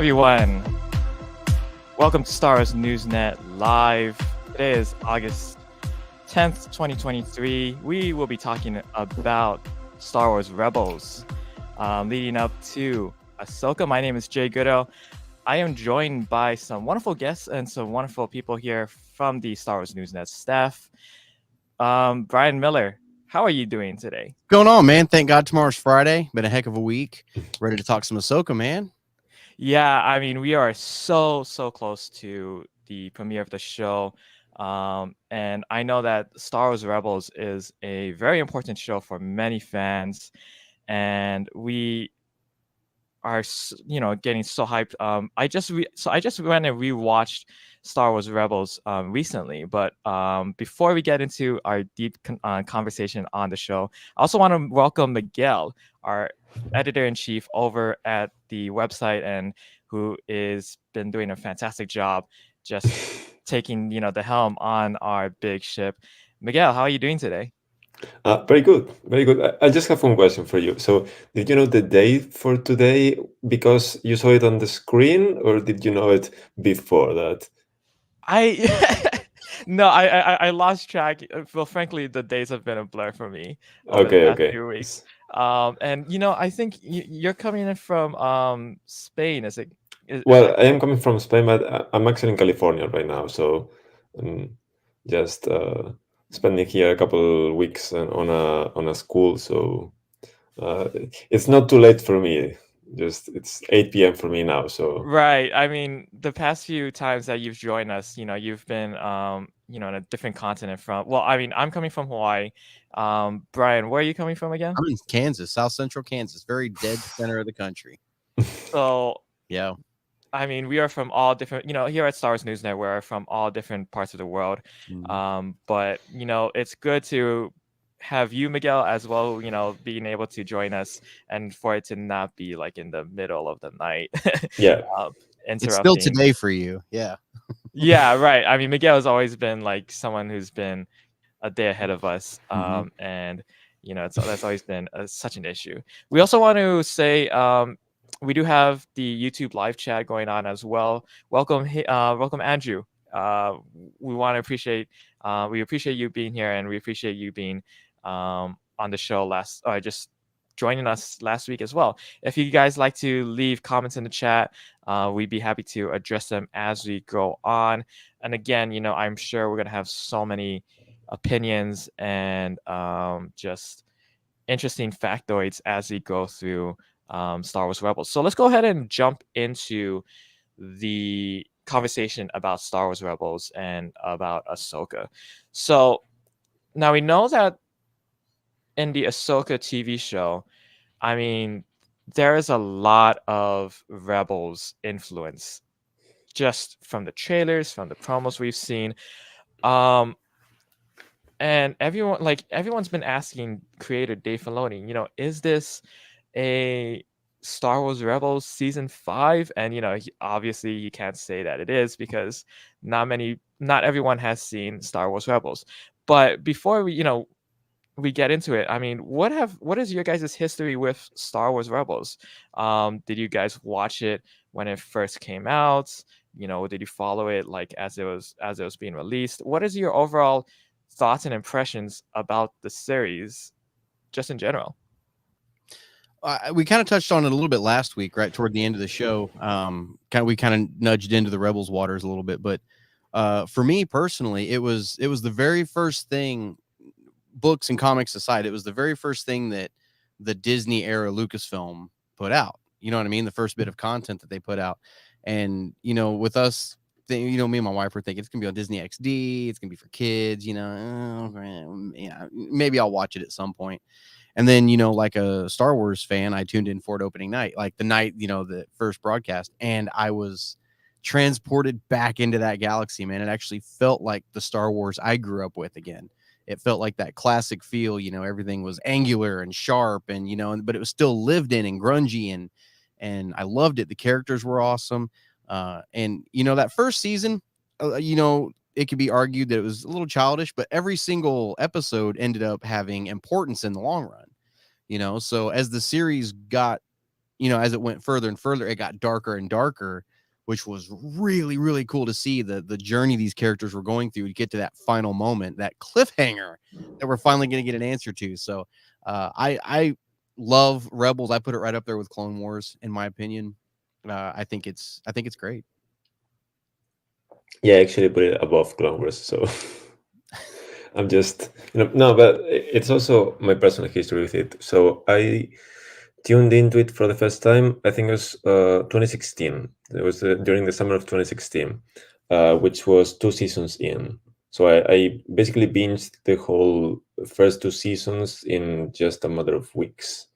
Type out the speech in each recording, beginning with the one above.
everyone. Welcome to Star Wars Newsnet Live. Today is August 10th, 2023. We will be talking about Star Wars Rebels, leading up to Ahsoka. My name is Jay Goodell. I am joined by some wonderful guests and some wonderful people here from the Star Wars Newsnet staff. Brian Miller, how are you doing today? Going on, man? Thank God tomorrow's Friday. Been a heck of a week. Ready to talk some Ahsoka, man. Yeah, I mean, we are so close to the premiere of the show. And I know that Star Wars Rebels is a very important show for many fans, and we are, getting so hyped. I just went and rewatched Star Wars Rebels recently, but before we get into our deep conversation on the show, I also want to welcome Miguel, our editor-in-chief over at the website, and who is been doing a fantastic job just taking the helm on our big ship. Miguel, how are you doing today? Very good, very good. I just have one question for you. So, did you know the date for today because you saw it on the screen, or did you know it before that? I no, I lost track. Well, frankly, the days have been a blur for me over the Okay, past okay. few weeks. And I think you're coming in from Spain. Is Well, that I am correct? coming from Spain, but I'm actually in California right now. So, just spending here a couple weeks on a school. So, uh, it's not too late for me. Just it's 8 p.m. for me now. So, Right. I mean, the past few times that you've joined us, you've been in a different continent from. Well, I mean, I'm coming from Hawaii. Brian, where are you coming from again? I'm in Kansas, South Central Kansas, very dead center of the country. So Yeah. I mean, we are from all different, here at Star Wars Newsnet, we're from all different parts of the world. But, it's good to have you, Miguel, as well, being able to join us and for it to not be like in the middle of the night, yeah. It's still interrupting. today for you. Yeah. Yeah, right. I mean, Miguel has always been like someone who's been a day ahead of us. Mhm. And, that's always been such an issue. We also want to say, we do have the YouTube live chat going on as well. Welcome, welcome, Andrew. We want to we appreciate you being here, and we appreciate you being on the show just joining us last week as well. If you guys like to leave comments in the chat, we'd be happy to address them as we go on. And again, I'm sure we're gonna have so many opinions and just interesting factoids as we go through Star Wars Rebels. So let's go ahead and jump into the conversation about Star Wars Rebels and about Ahsoka. So now we know that in the Ahsoka TV show, I mean, there is a lot of Rebels influence just from the trailers, from the promos we've seen. And everyone's been asking creator Dave Filoni, is this a Star Wars Rebels season 5? And obviously he can't say that it is because not everyone has seen Star Wars Rebels. But before we get into it, I mean, what is your guys' history with Star Wars Rebels? Did you guys watch it when it first came out? Did you follow it like as it was being released? What is your overall thoughts and impressions about the series, just in general? We kind of touched on it a little bit last week, right toward the end of the show. We kind of nudged into the Rebels waters a little bit, but for me personally, it was the very first thing, books and comics aside, it was the very first thing that the Disney era Lucasfilm put out. You know what I mean? The first bit of content that they put out. And, with us, me and my wife were thinking it's going to be on Disney XD. It's going to be for kids, maybe I'll watch it at some point. And then, like a Star Wars fan, I tuned in for it opening night, like the night, the first broadcast. And I was transported back into that galaxy, man. It actually felt like the Star Wars I grew up with again. It felt like that classic feel, everything was angular and sharp and, but it was still lived in and grungy and I loved it. The characters were awesome. And, that first season, it could be argued that it was a little childish, but every single episode ended up having importance in the long run, so as the series got as it went further and further, it got darker and darker, which was really, really cool to see the journey these characters were going through to get to that final moment, that cliffhanger that we're finally going to get an answer to. So I love Rebels. I put it right up there with Clone Wars, in my opinion. I think it's great. Yeah, I actually put it above Clone Wars. So I'm just, no, but it's also my personal history with it. So I tuned into it for the first time. I think it was 2016. It was during the summer of 2016, which was 2 seasons in. So I basically binged the whole first 2 seasons in just a matter of weeks,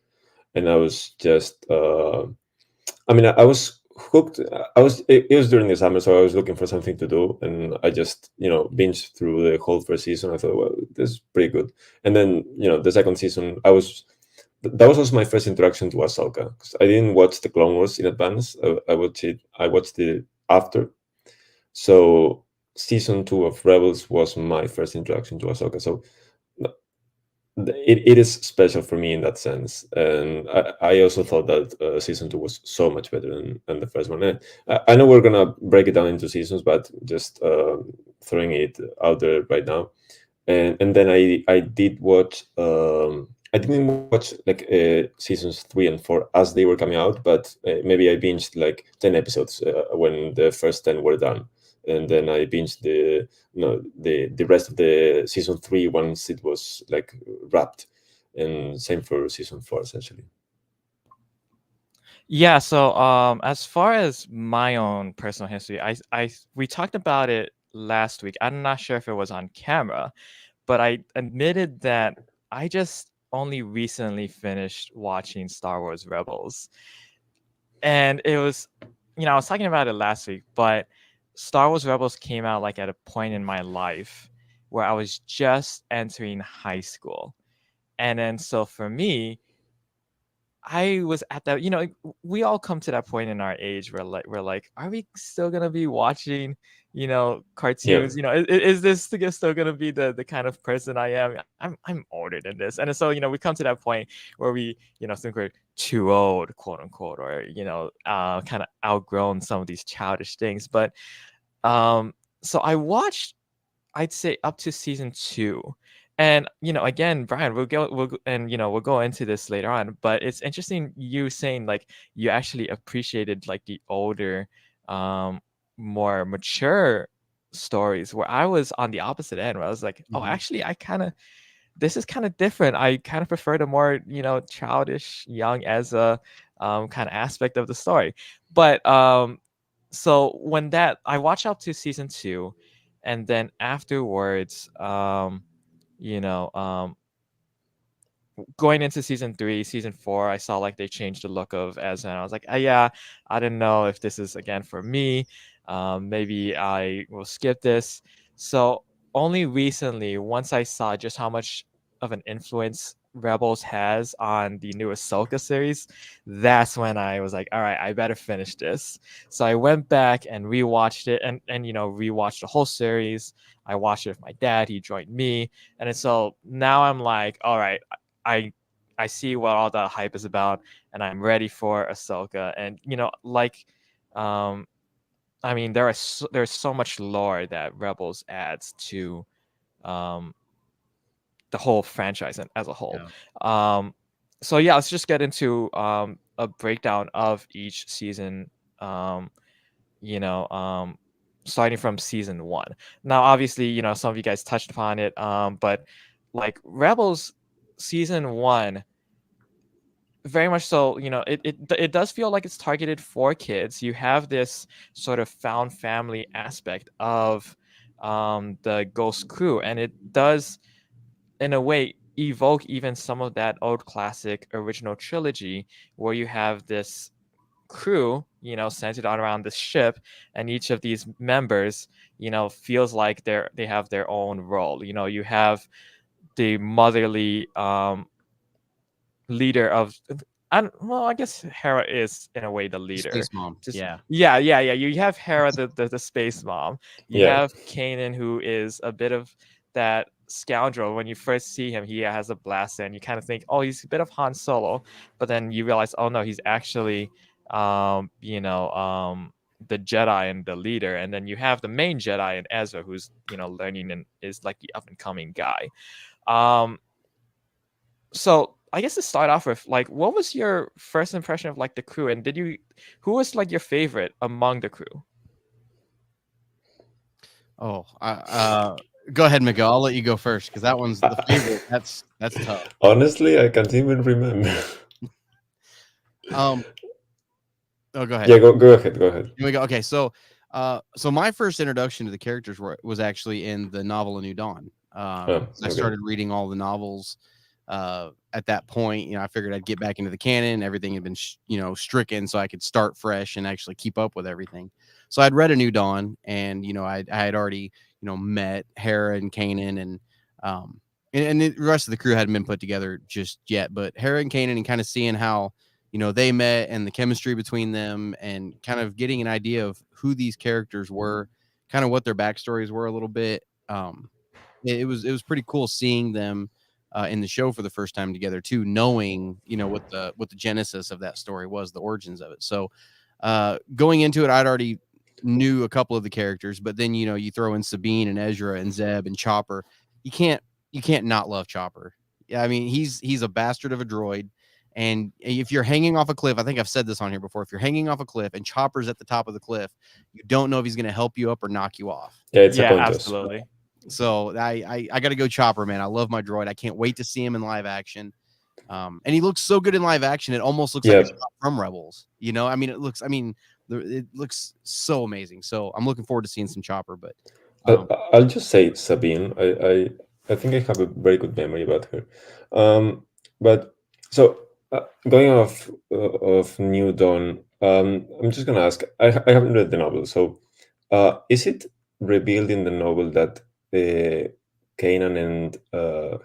and I was just I mean, I was hooked. It was during the summer, so I was looking for something to do, and I just binged through the whole first season. I thought, well, this is pretty good. And then the second season, that was also my first introduction to Ahsoka, because I didn't watch the Clone Wars in advance. I watched it. I watched it after. So season 2 of Rebels was my first introduction to Ahsoka. So it is special for me in that sense, and I also thought that season 2 was so much better than the first one. And I know we're gonna break it down into seasons, but just throwing it out there right now. And then I did watch. I didn't watch like seasons 3 and 4 as they were coming out, but maybe I binged like 10 episodes when the first 10 were done, and then I binged the rest of the season 3 once it was like wrapped, and same for season 4 essentially. Yeah, so as far as my own personal history, we talked about it last week. I'm not sure if it was on camera, but I admitted that I just only recently finished watching Star Wars Rebels. And it was, I was talking about it last week, but Star Wars Rebels came out like at a point in my life where I was just entering high school. And then so for me, I was at that, we all come to that point in our age where we're like, are we still gonna be watching, Yeah, cartoons? Is this still gonna be the kind of person I am? I'm older than this, and so we come to that point where we think we're too old, quote unquote, or kind of outgrown some of these childish things. But so I watched, I'd say, up to season 2. And again, Brian, we'll go into this later on, but it's interesting you saying like you actually appreciated like the older, um, more mature stories, where I was on the opposite end, where I was like, oh, Mhm. actually, this is kind of different. I kind of prefer the more, childish, young as a kind of aspect of the story. But so when that I watched up to season 2, and then afterwards, you know, going into season 3, season 4, I saw like they changed the look of Ezra, and I was like, yeah, I don't know if this is again for me. Maybe I will skip this. So only recently, once I saw just how much of an influence Rebels has on the new Ahsoka series, that's when I was like, all right, I better finish this. So I went back and rewatched it, and rewatched the whole series. I watched it with my dad. He joined me, and then so now I'm like, all right, I I see what all the hype is about, and I'm ready for Ahsoka. And um, I mean, there's so much lore that Rebels adds to um the whole franchise and as a whole. Yeah. Um, so yeah, let's just get into a breakdown of each season. Um, you know, um, Starting from season 1. Now, obviously, some of you guys touched upon it, but like Rebels season 1, very much so, it does feel like it's targeted for kids. You have this sort of found family aspect of the Ghost Crew, and it does, in a way, evoke even some of that old classic original trilogy, where you have this crew, centered on around this ship, and each of these members, feels like they have their own role. You have the motherly leader of, well, I guess Hera is in a way the The leader. Space Mom. Just Yeah. yeah. You have Hera, the space mom. You yeah, have Kanan, who is a bit of that scoundrel. When you first see him, he has a blaster, and you kind of think, oh, he's a bit of Han Solo, but then you realize, oh no, he's actually, you know, the Jedi and the leader. And then you have the main Jedi and Ezra, who's, you know, learning and is like the up and coming guy. Um, so I guess to start off with, like, what was your first impression of like the crew, and who was like your favorite among the crew? Oh, go ahead, Miguel. I'll let you go first because that one's the favorite. That's tough. Honestly, I can't even remember. Oh, go ahead. Yeah, go ahead. Go ahead. Here we go. Okay, so my first introduction to the characters was actually in the novel A New Dawn. I started reading all the novels at that point. You know, I figured I'd get back into the canon. Everything had been stricken, so I could start fresh and actually keep up with everything. So I'd read A New Dawn, and I had already met Hera and Kanan, and the rest of the crew hadn't been put together just yet. But Hera and Kanan, and kind of seeing how they met and the chemistry between them, and kind of getting an idea of who these characters were, kind of what their backstories were a little bit. It was pretty cool seeing them in the show for the first time together too, knowing what the genesis of that story was, the origins of it. So going into it, I'd already knew a couple of the characters, but then you throw in Sabine and Ezra and Zeb and Chopper. You can't not love Chopper. Yeah, I mean, he's a bastard of a droid. And if you're hanging off a cliff, I think I've said this on here before, if you're hanging off a cliff and Chopper's at the top of the cliff, you don't know if he's going to help you up or knock you off. Yeah, it's a coin toss. Absolutely. So I got to go Chopper, man. I love my droid. I can't wait to see him in live action. And he looks so good in live action. It almost looks like he's from Rebels. I mean, it looks so amazing. So I'm looking forward to seeing some Chopper. But I'll just say Sabine. I think I have a very good memory about her. But so going off of New Dawn, I'm just gonna ask. I haven't read the novel, so is it revealed in the novel that Kanan and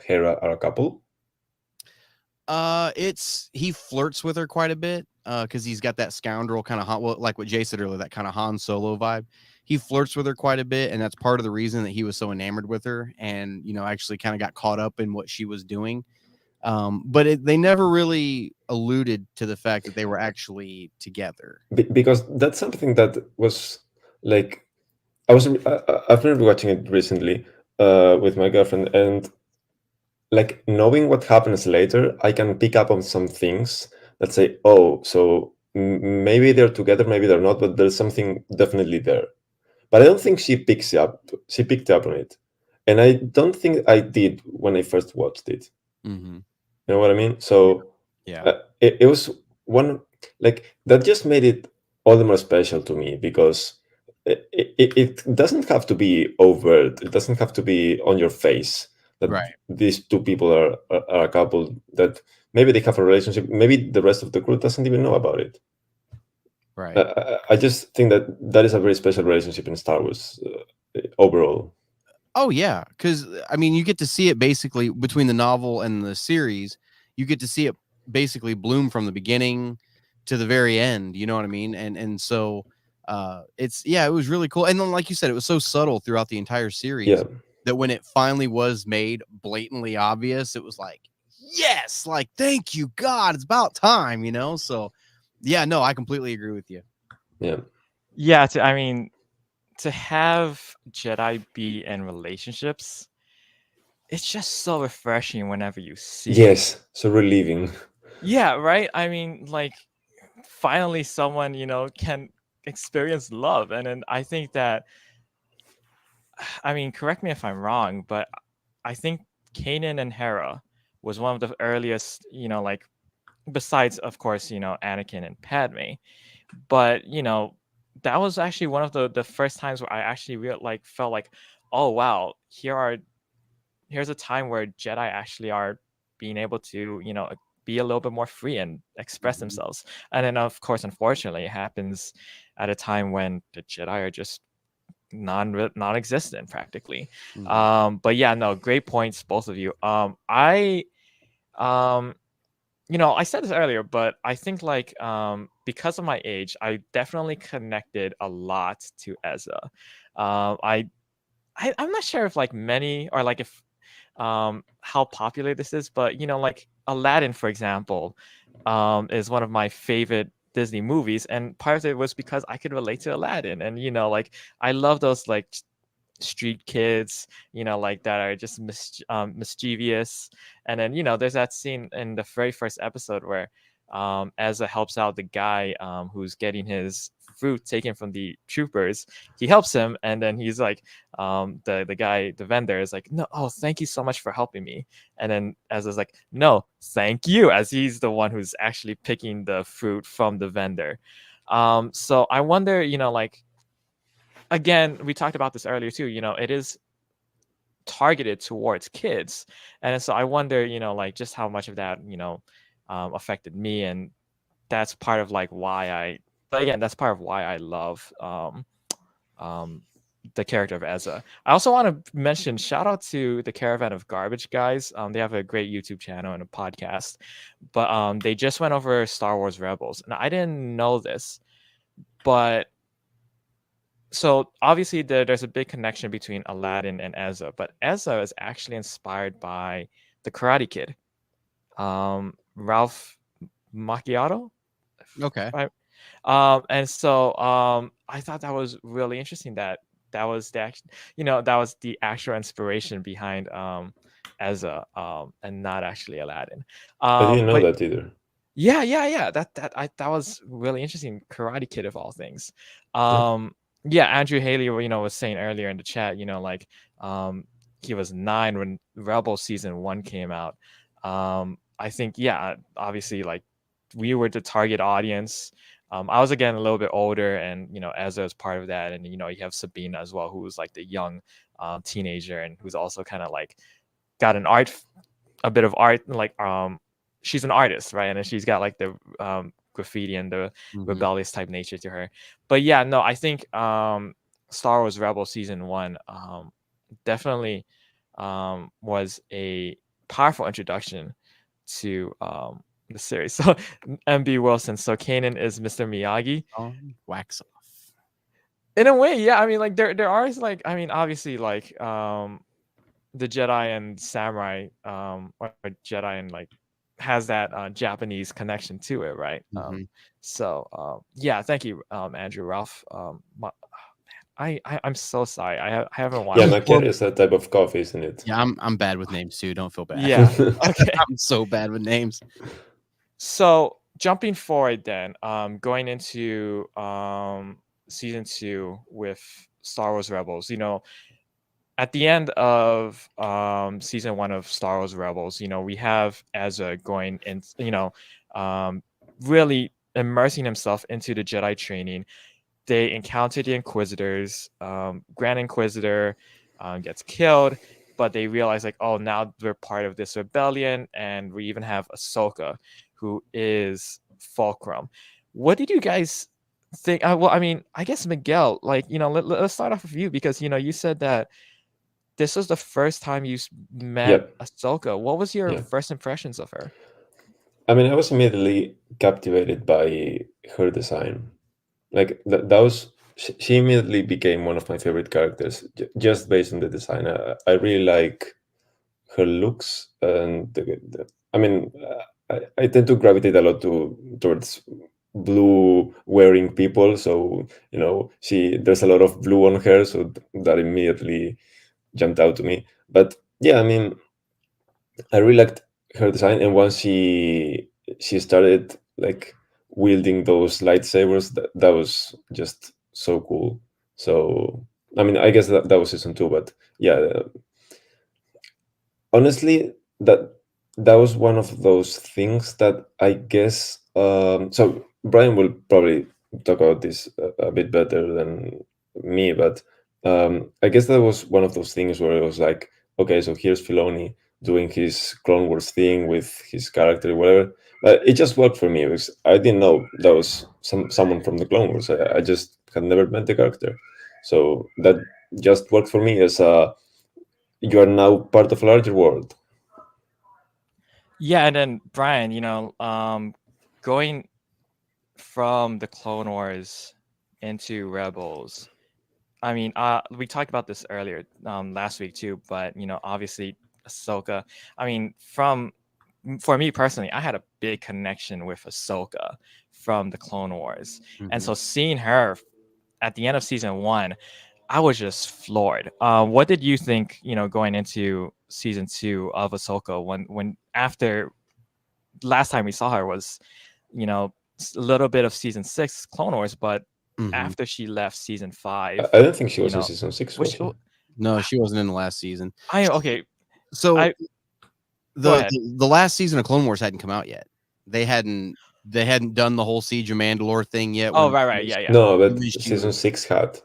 Hera are a couple? He flirts with her quite a bit because he's got that scoundrel kind of like what Jay said earlier, that kind of Han Solo vibe. He flirts with her quite a bit, and that's part of the reason that he was so enamored with her, and actually kind of got caught up in what she was doing. But they never really alluded to the fact that they were actually together. Because that's something that was like, I've been watching it recently with my girlfriend, and like knowing what happens later, I can pick up on some things that say, oh, so maybe they're together, maybe they're not, but there's something definitely there. But I don't think she picked up on it, and I don't think I did when I first watched it. Mm-hmm. You know what I mean? So yeah, it was one like that just made it all the more special to me, because it doesn't have to be overt. It doesn't have to be on your face that these two people are a couple, that maybe they have a relationship. Maybe the rest of the crew doesn't even know about it. Right. I just think that is a very special relationship in Star Wars overall. Oh yeah, because I mean, you get to see it basically between the novel and the series. You get to see it basically bloom from the beginning to the very end. You know what I mean? And so it was really cool. And then, like you said, it was so subtle throughout the entire series that when it finally was made blatantly obvious, it was like, yes, like thank you God, it's about time. So yeah, no, I completely agree with you. Yeah, to have Jedi be in relationships, it's just so refreshing whenever you see it. So relieving. Yeah, right? I mean, like, finally someone, can experience love. And then I think that, I mean, correct me if I'm wrong, but I think Kanan and Hera was one of the earliest, like, besides, of course, Anakin and Padme. But, that was actually one of the first times where I actually felt like, oh wow, here's a time where Jedi actually are being able to be a little bit more free and express themselves. And then of course, unfortunately, it happens at a time when the Jedi are just non-existent practically. But yeah, no, great points, both of you. I said this earlier, but I think because of my age, I definitely connected a lot to Ezra. I'm not sure if like many or like if how popular this is, but like Aladdin, for example, is one of my favorite Disney movies, and part of it was because I could relate to Aladdin, and like I love those like street kids, like that are just mischievous. And then there's that scene in the very first episode where Ezra helps out the guy who's getting his fruit taken from the troopers. He helps him, and then he's like, the guy, the vendor, is like, no, oh, thank you so much for helping me. And then Ezra's like, no, thank you, as he's the one who's actually picking the fruit from the vendor. So I wonder, like, again, we talked about this earlier too, it is targeted towards kids. And so I wonder, like just how much of that, affected me. And that's part of like why but again, that's part of why I love um, the character of Ezra. I also want to mention shout out to the Caravan of Garbage guys. They have a great YouTube channel and a podcast, but they just went over Star Wars Rebels. And I didn't know this, but so obviously there's a big connection between Aladdin and Ezra, but Ezra is actually inspired by the Karate Kid, Ralph Macchiato. Okay. Right. And so I thought that was really interesting that was that was the actual inspiration behind Ezra, and not actually Aladdin. I didn't know But that either. yeah. That was really interesting. Karate Kid of all things. Yeah. Yeah, Andrew Haley, was saying earlier in the chat, like he was 9 when Rebel season 1 came out. I think, yeah, obviously, like we were the target audience. I was again a little bit older, and Ezra is part of that, and you have Sabina as well, who's like the young teenager, and who's also kind of like got a bit of art, like she's an artist, right? And then she's got like the graffiti and the rebellious type nature to her. But yeah, no, I think Star Wars Rebel season 1 definitely was a powerful introduction to the series. So MB Wilson, so Kanan is Mr. Miyagi. Wax off. In a way, yeah. I mean, like there are like, I mean, obviously, like the Jedi and samurai, or Jedi and like has that Japanese connection to it, right? So yeah, thank you, Andrew Ralph. I'm so sorry. I haven't watched. Yeah, it. macchiato is a type of coffee, isn't it? Yeah, I'm bad with names too. Don't feel bad. Yeah. Okay. I'm so bad with names. So jumping forward, then, going into season 2 with Star Wars Rebels, at the end of season 1 of Star Wars Rebels, we have Ezra going in, really immersing himself into the Jedi training. They encounter the Inquisitors. Grand Inquisitor gets killed, but they realize like, oh, now we're part of this rebellion, and we even have Ahsoka, who is Fulcrum. What did you guys think? Well, I mean, I guess Miguel, like, let's start off with you, because you said that this was the first time you met Yep. Ahsoka. What was your first impressions of her? I mean, I was immediately captivated by her design. Like that was she immediately became one of my favorite characters just based on the design. I really like her looks, and I mean, I tend to gravitate a lot towards blue wearing people. So there's a lot of blue on her, so that immediately jumped out to me. But yeah, I mean, I really liked her design, and once she started like wielding those lightsabers, that was just so cool. So I mean, I guess that was season 2, but yeah, honestly, that was one of those things that I guess. So Brian will probably talk about this a bit better than me, but I guess that was one of those things where it was like, okay, so here's Filoni doing his Clone Wars thing with his character, whatever. But it just worked for me because I didn't know that was someone from the Clone Wars. I just had never met the character, so that just worked for me as you are now part of a larger world. Yeah, and then Brian, going from the Clone Wars into Rebels, I mean, we talked about this earlier last week too, but obviously Ahsoka. I mean, for me personally, I had a big connection with Ahsoka from the Clone Wars, and Mhm. so seeing her at the end of season one, I was just floored. What did you think? Going into season two of Ahsoka, when after last time we saw her was, a little bit of season six Clone Wars, but Mhm. after she left season I five, don't think she you was in know, season 6, was was she, she? No, she wasn't in the last season. I okay. So I Go the ahead. the last season of Clone Wars hadn't come out yet. They hadn't done the whole Siege of Mandalore thing yet. Oh, When right, yeah, yeah. No, but she season was 6 had.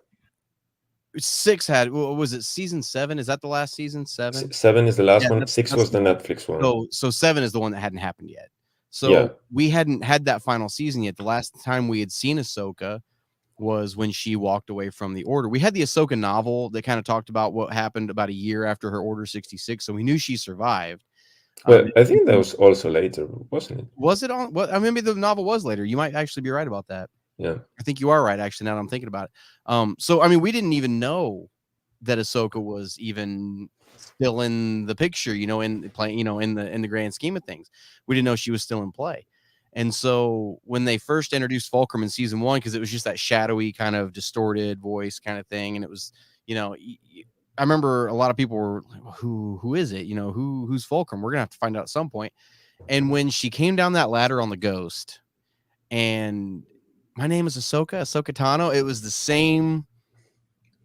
six had what was it season 7? Is that the last season? 7? 7 is the last Yeah, one. 6 that's was the the one. Netflix one. So 7 is the one that hadn't happened yet. Yeah. So we hadn't had that final season yet. The last time we had seen Ahsoka was when she walked away from the Order. We had the Ahsoka novel that kind of talked about what happened about a year after her Order 66, so we knew she survived. Well, I think that was also later, wasn't it? Was it on? What? I mean, maybe the novel was later. You might actually be right about that. Yeah. I think you are right. Actually, now that I'm thinking about it. So I mean, we didn't even know that Ahsoka was even still in the picture. In playing. In the grand scheme of things, we didn't know she was still in play. And so when they first introduced Fulcrum in season 1, because it was just that shadowy kind of distorted voice kind of thing, and it was, I remember a lot of people were like, who is it? Who's Fulcrum? We're gonna have to find out at some point. And when she came down that ladder on the Ghost, and my name is Ahsoka Tano, it was the same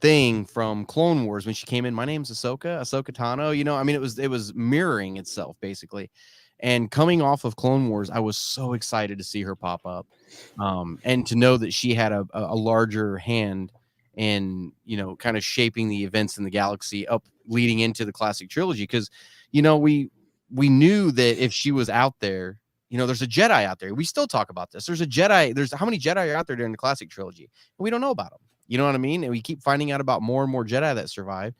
thing from Clone Wars when she came in. My name's Ahsoka Tano. I mean, it was mirroring itself basically. And coming off of Clone Wars, I was so excited to see her pop up, and to know that she had a larger hand in kind of shaping the events in the galaxy up leading into the classic trilogy. Because we knew that if she was out there, there's a Jedi out there. We still talk about this. There's a Jedi. There's how many Jedi are out there during the classic trilogy? We don't know about them. You know what I mean? And we keep finding out about more and more Jedi that survive.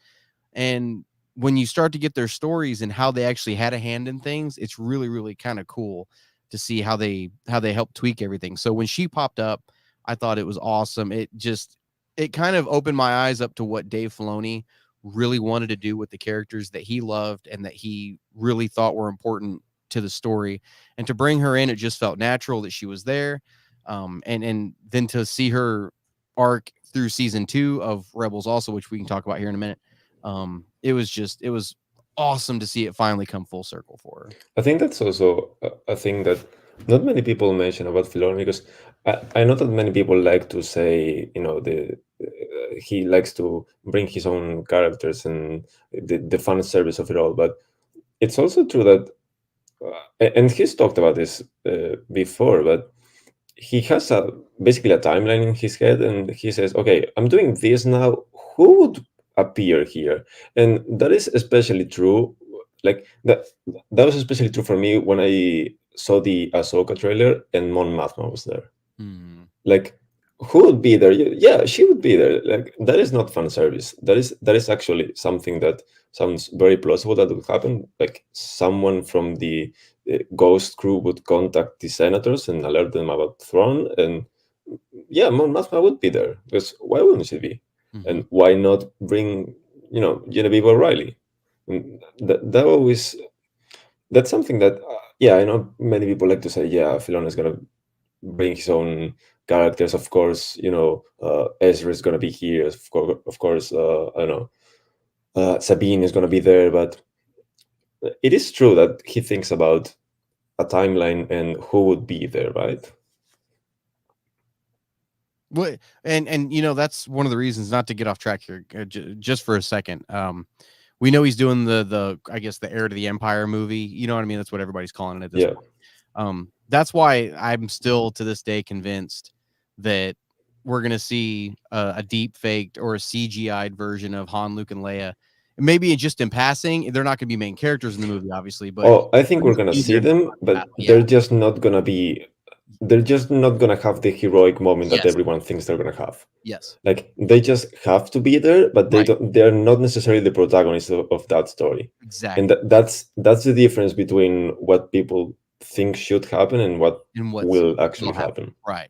And when you start to get their stories and how they actually had a hand in things, it's really, really kind of cool to see how they help tweak everything. So when she popped up, I thought it was awesome. It kind of opened my eyes up to what Dave Filoni really wanted to do with the characters that he loved and that he really thought were important to the story. And to bring her in, it just felt natural that she was there. And then to see her arc through season 2 of Rebels also, which we can talk about here in a minute. It was awesome to see it finally come full circle for her. I think that's also a thing that not many people mention about Filoni, because I know that many people like to say, he likes to bring his own characters and the fan service of it all. But it's also true that, and he's talked about this before, but he has basically a timeline in his head, and he says, okay, I'm doing this now, who would appear here? And that is especially true, like that was especially true for me when I saw the Ahsoka trailer and Mon Mothma was there. Like, who would be there? Yeah, she would be there. Like, that is not fan service. That is actually something that sounds very plausible that would happen. Like, someone from the Ghost crew would contact the senators and alert them about Thrawn, and yeah, Mon Mothma would be there, because why wouldn't she be? And why not bring Genevieve O'Reilly? And that always, that's something that yeah, I know many people like to say, yeah, Filoni is gonna bring his own characters. Of course, Ezra is gonna be here. Of course, I don't know, Sabine is gonna be there. But it is true that he thinks about a timeline and who would be there, right? Well, and that's one of the reasons, not to get off track here, just for a second. We know he's doing the I guess the Heir to the Empire movie. You know what I mean? That's what everybody's calling it at this point. That's why I'm still to this day convinced that we're gonna see a deep faked or a CGI'd version of Han, Luke, and Leia. Maybe just in passing, they're not gonna be main characters in the movie, obviously. But I think we're gonna see them, but they're just not gonna be. They're just not gonna have the heroic moment that everyone thinks they're gonna have. Yes. Like, they just have to be there, but they don't. They're not necessarily the protagonists of that story. Exactly. And that's the difference between what people think should happen and what will actually happen. Right.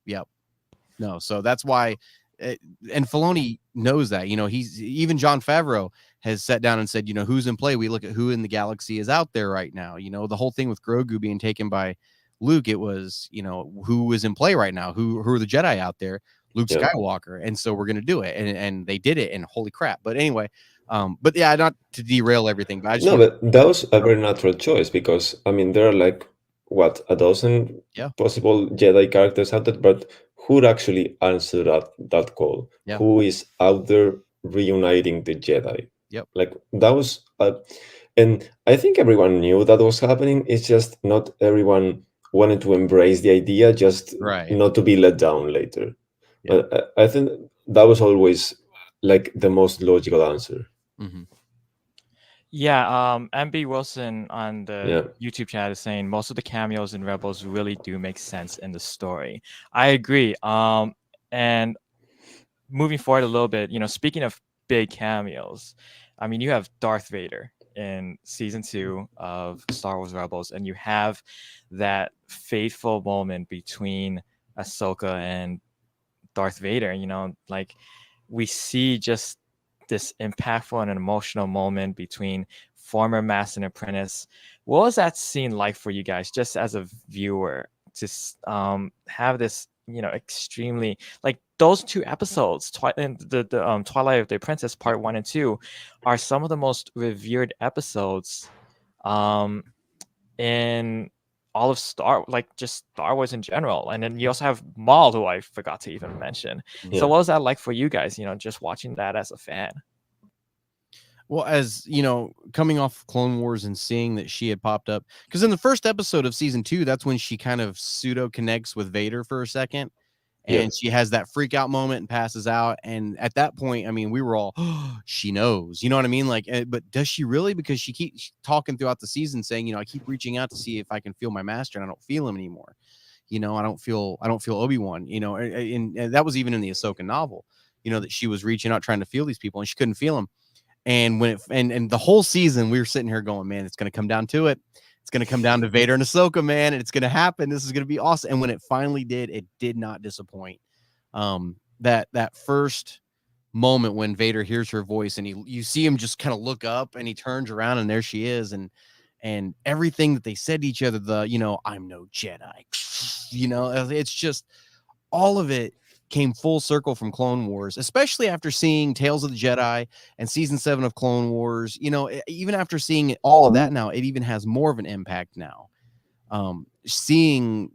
Yep. No, so that's why uh, and Filoni knows that. He's even Jon Favreau has sat down and said, who's in play. We look at who in the galaxy is out there right now. The whole thing with Grogu being taken by Luke, it was, who is in play right now? Who are the Jedi out there? Luke Yeah. Skywalker. And so we're going to do it. And they did it. And holy crap. But anyway, but yeah, not to derail everything, but I just No, want but that was a very natural choice because I mean there are like what a dozen Yeah. possible Jedi characters out there, but who would actually answer that call? Yeah. Who is out there reuniting the Jedi? Yep. Like that was, and I think everyone knew that was happening. It's just not everyone wanted to embrace the idea, just Right. not to be let down later. Yeah. But I think that was always like the most logical answer. Mm-hmm. Yeah, MB Wilson on the Yeah. YouTube chat is saying most of the cameos in Rebels really do make sense in the story. I agree. And moving forward a little bit, speaking of big cameos, I mean, you have Darth Vader in season 2 of Star Wars Rebels, and you have that fateful moment between Ahsoka and Darth Vader. Like we see just this impactful and an emotional moment between former master and apprentice. What was that scene like for you guys, just as a viewer, to have this, extremely, like those 2 episodes, the Twilight of the Apprentice Part 1 and 2, are some of the most revered episodes in all of just Star Wars in general. And then you also have Maul, who I forgot to even mention. Yeah. So what was that like for you guys, just watching that as a fan? Well, as coming off Clone Wars and seeing that she had popped up, because in the first episode of season 2, that's when she kind of pseudo connects with Vader for a second, and she has that freak out moment and passes out. And at that point, I mean, we were all, oh, she knows, you know what I mean? Like, but does she really? Because she keeps talking throughout the season saying, I keep reaching out to see if I can feel my master, and I don't feel him anymore. I don't feel Obi-Wan, and that was even in the Ahsoka novel, that she was reaching out trying to feel these people and she couldn't feel them. And when and the whole season, we were sitting here going, man, it's going to come down to it. It's going to come down to Vader and Ahsoka, man, and it's going to happen. This is going to be awesome. And when it finally did, it did not disappoint. That first moment when Vader hears her voice and you see him just kind of look up and he turns around and there she is, and everything that they said to each other, I'm no Jedi, it's just all of it came full circle from Clone Wars, especially after seeing Tales of the Jedi and season 7 of Clone Wars. Even after seeing all of that now, it even has more of an impact now. Seeing,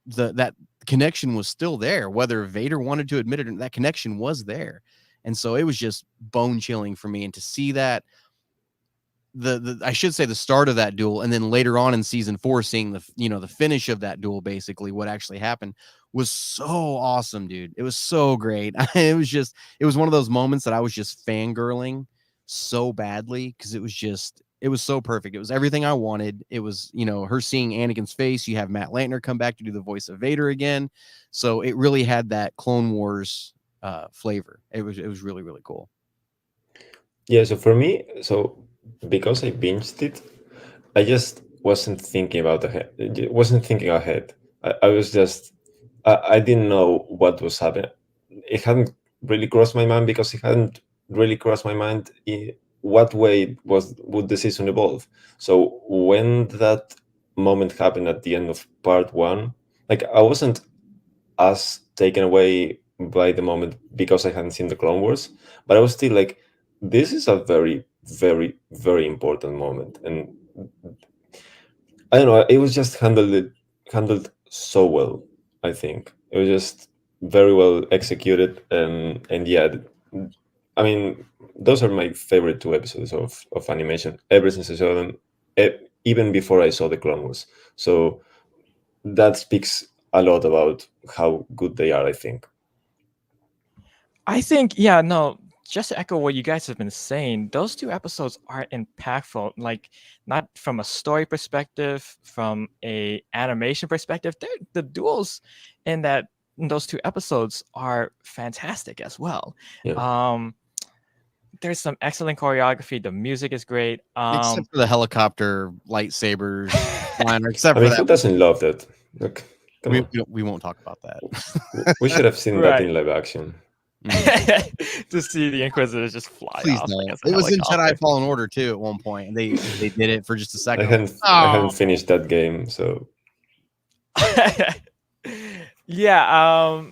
that connection was still there, whether Vader wanted to admit it, that connection was there. And so it was just bone chilling for me. And to see that, I should say the start of that duel, and then later on in season 4, seeing the finish of that duel, basically what actually happened, was so awesome, dude. It was so great. It was one of those moments that I was just fangirling so badly, because it was so perfect. It was everything I wanted. It was, her seeing Anakin's face. You have Matt Lantner come back to do the voice of Vader again. So it really had that Clone Wars flavor. It was really, really cool. Yeah, so for me, because I binged it, I just wasn't thinking ahead. I was just, I didn't know what was happening. It hadn't really crossed my mind because it hadn't really crossed my mind in what way would the season evolve. So when that moment happened at the end of part 1, like I wasn't as taken away by the moment because I hadn't seen the Clone Wars, but I was still like, this is a very, very, very important moment. And I don't know, it was just handled so well. I think it was just very well executed, and yeah, I mean, those are my favorite 2 episodes of animation ever since I saw them, even before I saw the Clone Wars. So that speaks a lot about how good they are, I think. I think, yeah, no, just to echo what you guys have been saying, those 2 episodes are impactful. Like, not from a story perspective, from a animation perspective. The duels in those 2 episodes are fantastic as well. Yeah. There's some excellent choreography. The music is great. Except for the helicopter lightsabers flying, except I for mean, that. who doesn't love that? Look. Come We, on. we won't talk about that. We should have seen that Right. in live action. To see the Inquisitors just fly Please off like don't. as a It was in Jedi helicopter. Fallen Order too at one point, and they did it for just a I second. hadn't I hadn't finished that game, so Yeah,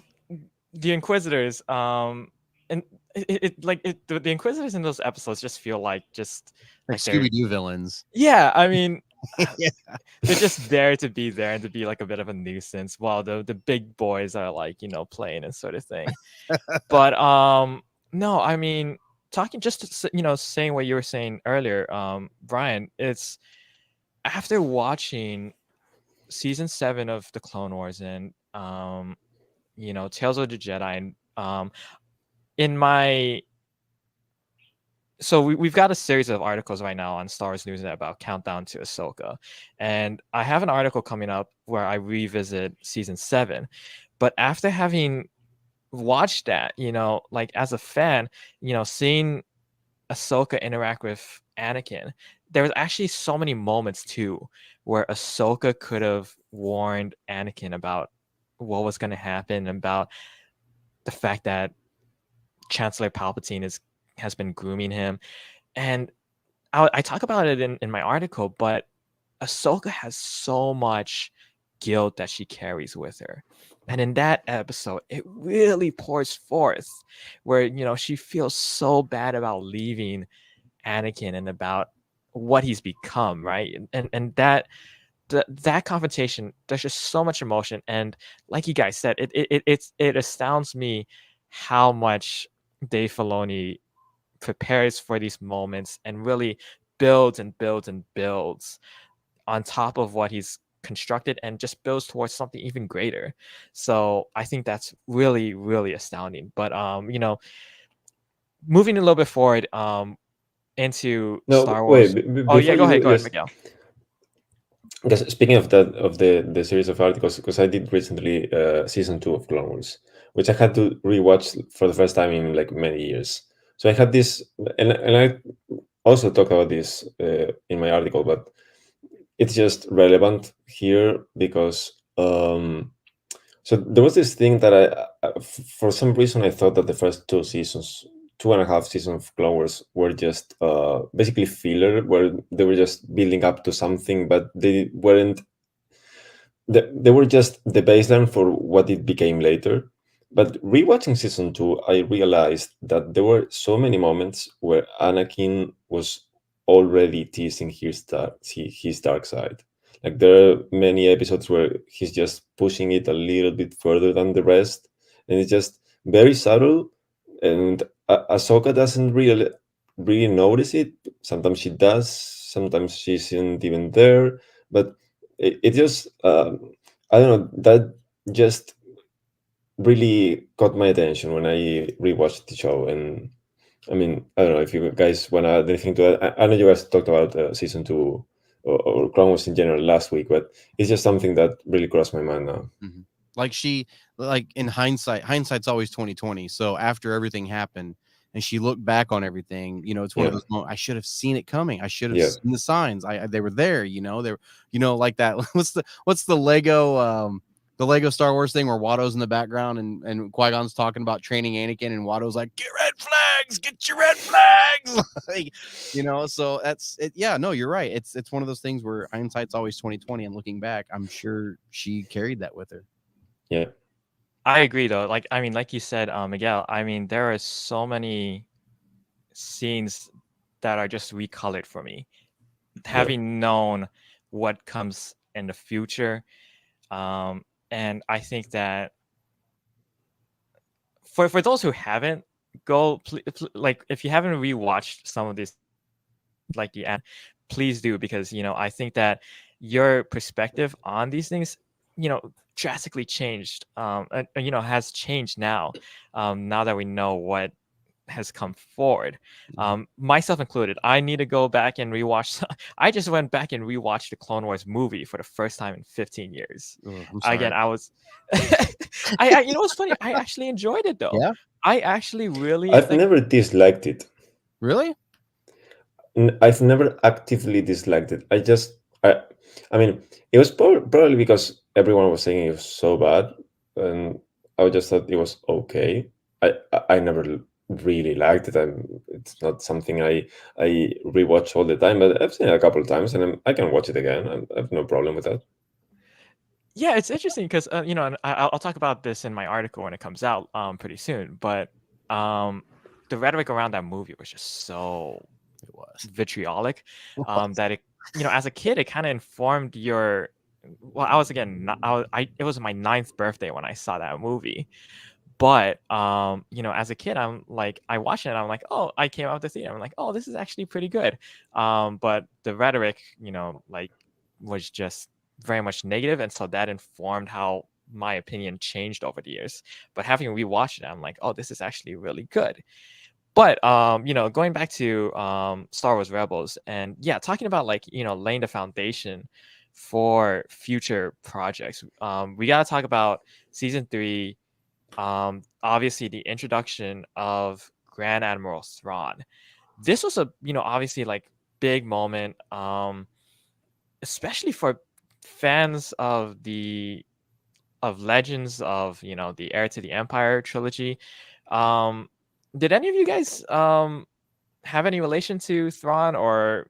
the Inquisitors, and the Inquisitors in those episodes just feel like like they're Scooby Doo villains. yeah. I mean, Yeah. they're just there to be there and to be like a bit of a nuisance, while the big boys are like playing and sort of thing. But no, I mean, talking saying what you were saying earlier, Brian, it's after watching season 7 of the Clone Wars and Tales of the Jedi, and in my so we've got a series of articles right now on Star Wars Newsnet about Countdown to Ahsoka, and I have an article coming up where I revisit season 7. But after having watched that, like as a fan, seeing Ahsoka interact with Anakin, there was actually so many moments too where Ahsoka could have warned Anakin about what was going to happen, about the fact that Chancellor Palpatine has been grooming him. And I talk about it in my article, but Ahsoka has so much guilt that she carries with her. And in that episode, it really pours forth where, she feels so bad about leaving Anakin and about what he's become, right? And that confrontation, there's just so much emotion. And like you guys said, it astounds me how much Dave Filoni prepares for these moments and really builds and builds and builds on top of what he's constructed and just builds towards something even greater. So I think that's really, really astounding. But moving a little bit forward into no. Star Wait, Wars. Oh yeah, before go you ahead, just Miguel. because speaking of that of the series of articles, because I did recently season 2 of Clone Wars, which I had to rewatch for the first time in like many years. So I had this, and I also talk about this in my article, but it's just relevant here because so there was this thing that for some reason I thought that the first 2.5 seasons of Clone Wars were just basically filler, where they were just building up to something, but they weren't. They were just the baseline for what it became later. But rewatching season 2, I realized that there were so many moments where Anakin was already teasing his dark side. Like there are many episodes where he's just pushing it a little bit further than the rest, and it's just very subtle. And Ahsoka doesn't really notice it. Sometimes she does. Sometimes she isn't even there. But it just I don't know, that just really caught my attention when I rewatched the show. And I mean, I don't know if you guys want to add anything to that. I know you guys talked about season 2 or Clone Wars in general last week, but it's just something that really crossed my mind now. Mhm. Like in hindsight's always 2020. So after everything happened and she looked back on everything, it's one of Yeah. those moments. I should have seen it coming. I should have Yeah. seen the signs. They were there, they're like that. What's the Lego Star Wars thing where Watto's in the background and Qui-Gon's talking about training Anakin and Watto's like, get your red flags. Like, so that's it. Yeah, no, you're right. It's one of those things where hindsight's always 2020, and looking back, I'm sure she carried that with her. Yeah. I agree though. Like I mean, like you said, Miguel, I mean, there are so many scenes that are just recolored for me. Having known what comes in the future. And I think that for those who haven't, like if you haven't rewatched some of these, like the end, please do, because I think that your perspective on these things, drastically changed. Has changed now. Now that we know what has come forward, myself included. I need to go back and rewatch. I just went back and rewatched the Clone Wars movie for the first time in 15 years. I'm sorry. Again, I was. I what's funny? I actually enjoyed it though. Yeah? I actually really. I've never disliked it. Really? I've never actively disliked it. I just I I mean, it was probably because everyone was saying it was so bad, and I just thought it was okay. I never really liked it. It's not something I rewatch all the time, but I've seen it a couple of times, and I can watch it again. I have no problem with that. Yeah, it's interesting because and I'll talk about this in my article when it comes out pretty soon. But um, the rhetoric around that movie was just so It was. vitriolic that it as a kid it kind of informed your. Well, I was again it was my ninth birthday when I saw that movie. But as a kid, I'm like, I watched it and I'm like, oh, I came out of the theater. I'm like, oh, this is actually pretty good. But the rhetoric, like was just very much negative, and so that informed how my opinion changed over the years. But having rewatched it, I'm like, oh, this is actually really good. But going back to Star Wars Rebels, and yeah, talking about like laying the foundation for future projects. We gotta talk about season 3, obviously the introduction of Grand Admiral Thrawn. This was a obviously like big moment, especially for fans of Legends of the Heir to the Empire trilogy. Did any of you guys have any relation to Thrawn, or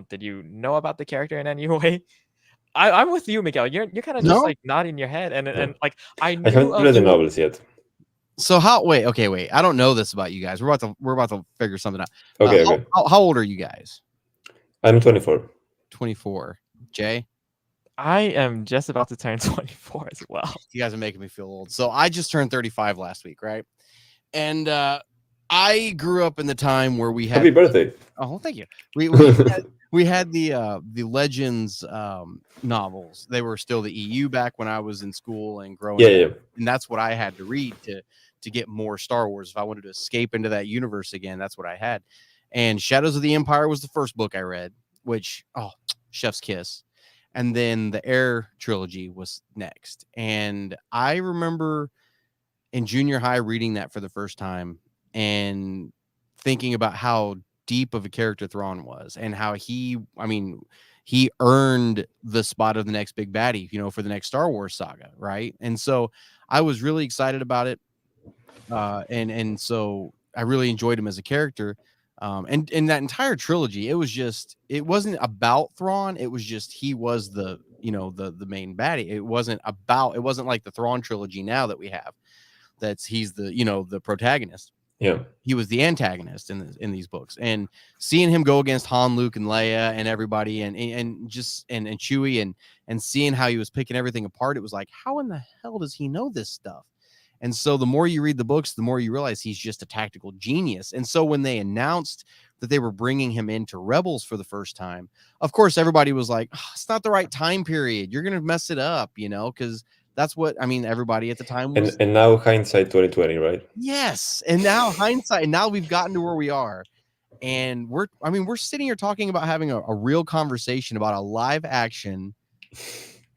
did you know about the character in any way? I'm with you, Miguel. You're kind of just No. like nodding your head, and No. and like I I knew haven't of. read the novels yet. So wait, I don't know this about you guys. We're about to figure something out. Okay, okay. How old are you guys? I'm 24. 24. Jay, I am just about to turn 24 as well. you guys are making me feel old. So I just turned 35 last week, right? And I grew up in the time where we had Happy birthday. Oh, thank you. We had the Legends novels. They were still the EU back when I was in school and growing Yeah, up, and that's what I had to read to get more Star Wars. If I wanted to escape into that universe again, that's what I had. And Shadows of the Empire was the first book I read, which chef's kiss. And then the Heir trilogy was next. And I remember in junior high reading that for the first time and thinking about how deep of a character Thrawn was and how he earned the spot of the next big baddie, for the next Star Wars saga, right? And so I was really excited about it. And so I really enjoyed him as a character. And in that entire trilogy, it wasn't about Thrawn. It was just he was the main baddie. It wasn't like the Thrawn trilogy now that we have. He's the protagonist. yeah. He was the antagonist in these books, and seeing him go against Han, Luke, and Leia, and everybody, and Chewie, and seeing how he was picking everything apart, it was like, how in the hell does he know this stuff? And so the more you read the books, the more you realize he's just a tactical genius. And so when they announced that they were bringing him into Rebels for the first time, of course everybody was like, it's not the right time period. You're gonna mess it up, because that's what everybody at the time was. And now hindsight 2020, right? Yes. And now hindsight, and now we've gotten to where we are. And we're sitting here talking about having a real conversation about a live action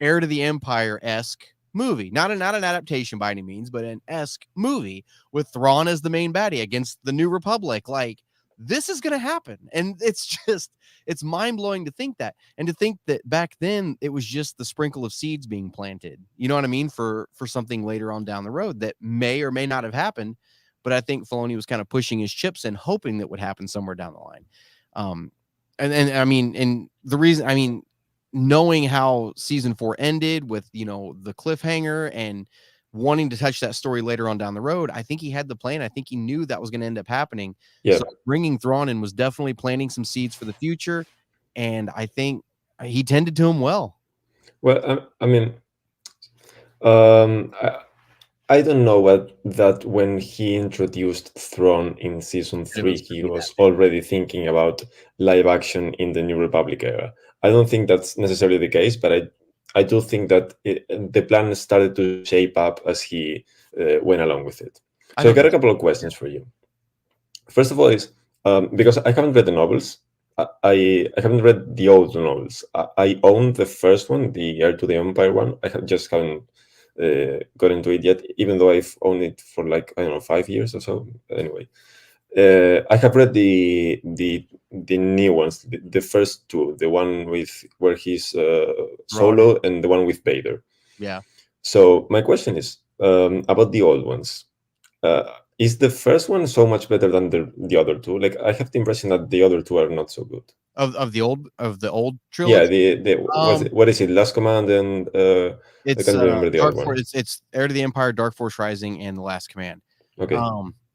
Heir to the Empire-esque movie. Not an adaptation by any means, but an esque movie with Thrawn as the main baddie against the New Republic. Like, this is gonna happen. And it's mind-blowing to think that. And to think that back then it was just the sprinkle of seeds being planted, you know what I mean, for something later on down the road that may or may not have happened. But I think Filoni was kind of pushing his chips and hoping that would happen somewhere down the line. And the reason, knowing how season 4 ended with the cliffhanger and wanting to touch that story later on down the road, I think he had the plan. I think he knew that was going to end up happening. Yeah. So bringing Thrawn in was definitely planting some seeds for the future, and I think he tended to him well. Well, I don't know that when he introduced Thrawn in season 3, he was already thinking about live action in the New Republic era. I don't think that's necessarily the case, but I do think that the plan started to shape up as he went along with it. So I got a couple of questions for you. First of all is, because I haven't read the novels, I haven't read the old novels. I own the first one, the Heir to the Empire one. I just haven't got into it yet, even though I've owned it for 5 years or so. Anyway, I have read the new ones, the first two, the one with where he's Rowan. solo and the one with Vader. Yeah. So my question is about the old ones. Uh, is the first one so much better than the other two? Like I have the impression that the other two are not so good. Of the old Yeah, trilogy. the what is it? Last Command and I It's can't remember the other Dark one. Force. It's Heir to the Empire, Dark Force Rising, and The Last Command. Okay.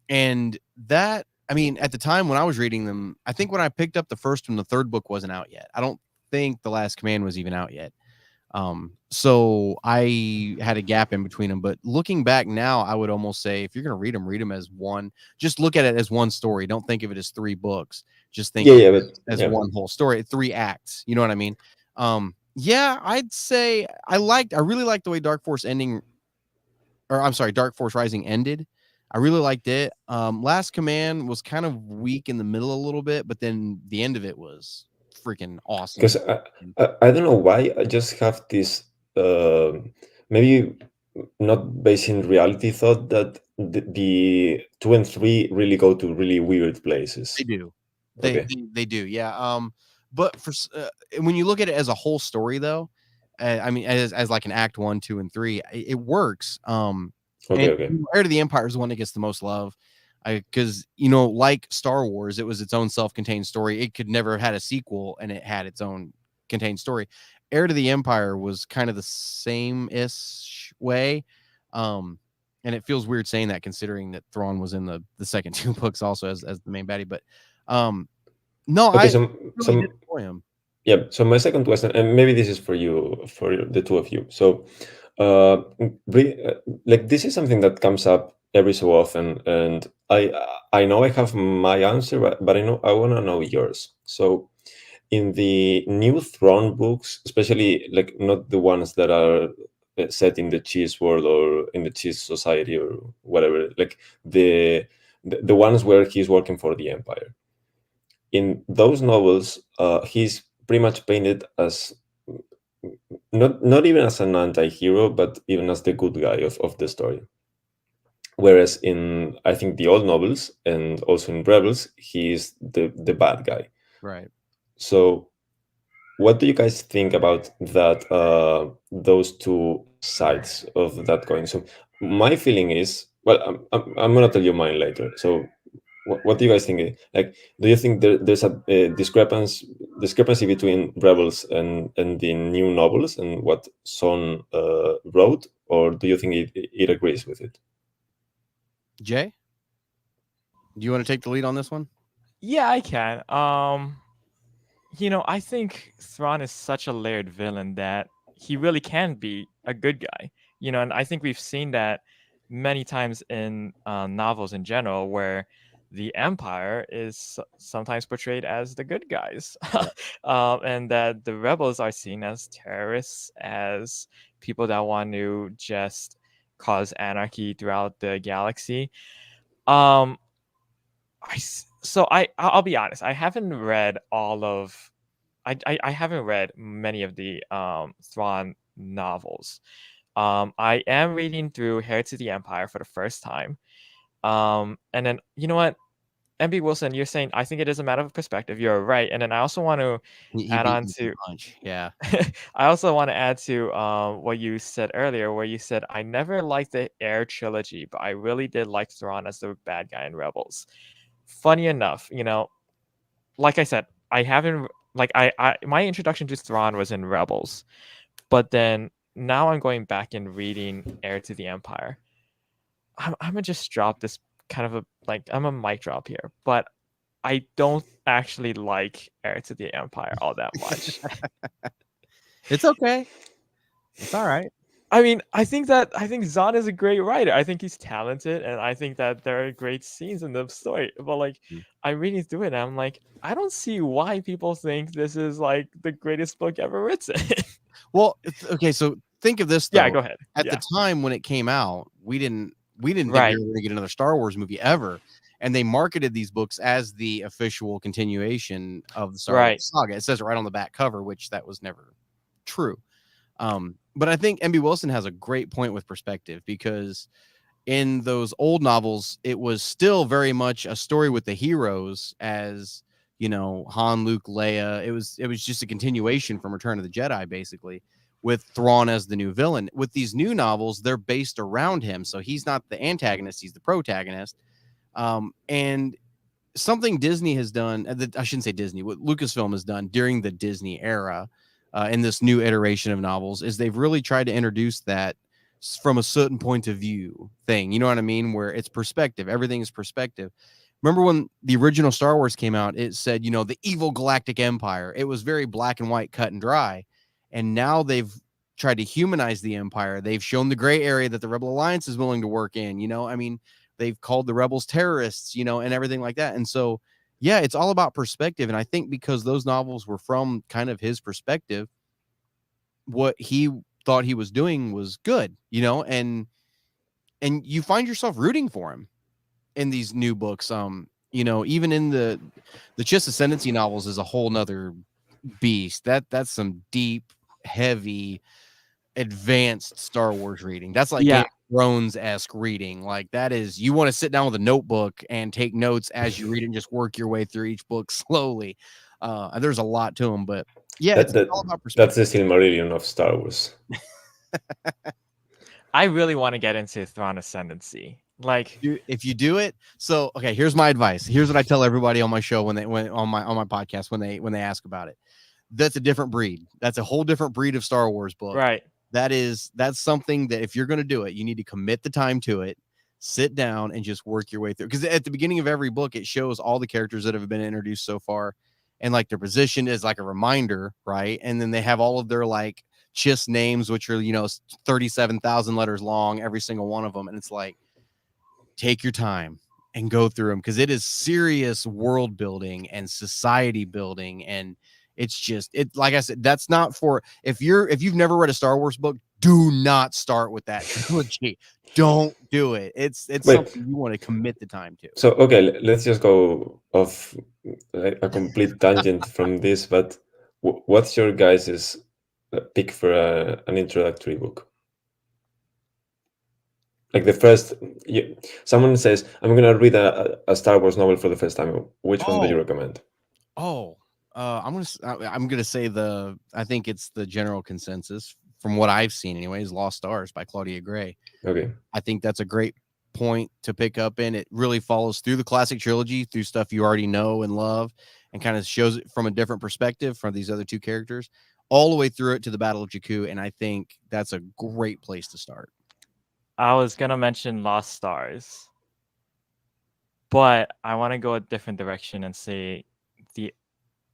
And that, I mean, at the time when I was reading them, I think when I picked up the first one, the third book wasn't out yet. I don't think The Last Command was even out yet. So I had a gap in between them. But looking back now, I would almost say if you're gonna read them as one. Just look at it as one story. Don't think of it as three books. Just think Yeah, of yeah, it but as yeah. one whole story, three acts. You know what I mean? Yeah, I'd say I really liked the way Dark Force ending, or I'm sorry, Dark Force Rising ended. I really liked it. Last Command was kind of weak in the middle a little bit, but then the end of it was freaking awesome. Because I don't know why I just have this maybe not based in reality thought that the two and three really go to really weird places. They do. Okay. They do. Yeah. But when you look at it as a whole story, though, I mean, as like an act one, two, and three, it works. Okay. And Okay. Heir to the Empire is the one that gets the most love, because like Star Wars, it was its own self-contained story. It could never have had a sequel, and it had its own contained story. Heir to the Empire was kind of the same-ish way. And it feels weird saying that considering that Thrawn was in the second two books also as the main baddie. But no, Okay. I So really did some enjoy him. yeah. So my second question, and maybe this is for you, for the two of you. So, like this is something that comes up every so often, and I know I have my answer, but I know I want to know yours. So, in the new Throne books, especially like not the ones that are set in the cheese world or in the cheese society or whatever, like the ones where he's working for the Empire. In those novels, he's pretty much painted as not even as an anti-hero, but even as the good guy of the story. Whereas in I think the old novels and also in Rebels, he's the bad guy. Right. So what do you guys think about that? Those two sides of that coin. So my feeling is, well, I'm gonna tell you mine later. So what do you guys think? Like, do you think there's a discrepancy between Rebels and the new novels and what Son wrote, or do you think it agrees with it? Jay, do you want to take the lead on this one? Yeah, I can. I think Thrawn is such a layered villain that he really can be a good guy. And I think we've seen that many times in novels in general, where the Empire is sometimes portrayed as the good guys, Yeah. and that the rebels are seen as terrorists, as people that want to just cause anarchy throughout the galaxy. Um, I'll be honest. I haven't read all of I haven't read many of the Thrawn novels. I am reading through Heir to the Empire for the first time. And then you know what, MB Wilson, you're saying I think it is a matter of perspective. You're right. And then I also want to He add beat on me to the to punch. Yeah. I also want to add to what you said earlier, where you said I never liked the Heir trilogy, but I really did like Thrawn as the bad guy in Rebels. Funny enough, like I said, I haven't like I my introduction to Thrawn was in Rebels, but then now I'm going back and reading Heir to the Empire. I'm gonna just drop this kind of I'm a mic drop here, but I don't actually like Heir to the Empire all that much. It's okay. It's all right. I mean, I think Zahn is a great writer. I think he's talented, and I think that there are great scenes in the story. But like, Mm. I'm reading through it, and I'm like, I don't see why people think this is like the greatest book ever written. Well, okay, so think of this Yeah, though. go ahead. At the Yeah, time when it came out, we didn't think we right, were going to get another Star Wars movie ever, and they marketed these books as the official continuation of the Star Wars right. saga. It says it right on the back cover, which that was never true. But I think MB Wilson has a great point with perspective, because in those old novels, it was still very much a story with the heroes as, you know, Han, Luke, Leia. It was just a continuation from Return of the Jedi, basically, with Thrawn as the new villain. With these new novels, they're based around him. So he's not the antagonist, he's the protagonist. And something Disney has done, I shouldn't say Disney, what Lucasfilm has done during the Disney era, in this new iteration of novels, is they've really tried to introduce that from a certain point of view thing. You know what I mean? Where it's perspective, everything is perspective. Remember when the original Star Wars came out, it said, you know, the evil galactic empire. It was very black and white, cut and dry. And now they've tried to humanize the empire. They've shown the gray area that the Rebel Alliance is willing to work in. You know, I mean, they've called the rebels terrorists, you know, and everything like that. And so, yeah, it's all about perspective. And I think because those novels were from kind of his perspective, what he thought he was doing was good, you know, and you find yourself rooting for him in these new books. You know, even in the Chiss Ascendancy novels is a whole nother beast. That's some deep, heavy, advanced Star Wars reading. That's like Game Yeah, of Thrones-esque reading. Like, that is, you want to sit down with a notebook and take notes as you read it and just work your way through each book slowly. There's a lot to them, but yeah, That it's that all about that's perspective. the Silmarillion of Star Wars. I really want to get into Thrawn Ascendancy. Like, If you do it, so okay, here's my advice. Here's what I tell everybody on my show when on my podcast when they ask about it. That's a different breed. That's a whole different breed of Star Wars book. right. That's something that if you're going to do it, you need to commit the time to it, sit down and just work your way through. Because at the beginning of every book, it shows all the characters that have been introduced so far, and like their position is like a reminder, right? And then they have all of their like Chiss names, which are, you know, 37,000 letters long, every single one of them, and it's like, take your time and go through them, because it is serious world building and society building. And it's just, it, like I said, that's not for, if you've never read a Star Wars book, do not start with that trilogy. Don't do it. It's Wait, something you want to commit the time to. so okay, let's just go off like a complete tangent from this. But what's your guys's pick for an introductory book? Like the first, someone says, "I'm gonna read a Star Wars novel for the first time." Which one do you recommend? I'm gonna say I think it's the general consensus from what I've seen anyways, Lost Stars by Claudia Gray. Okay. I think that's a great point to pick up in. It really follows through the classic trilogy, through stuff you already know and love, and kind of shows it from a different perspective from these other two characters, all the way through it to the Battle of Jakku. And I think that's a great place to start. I was gonna mention Lost Stars, but I want to go a different direction and say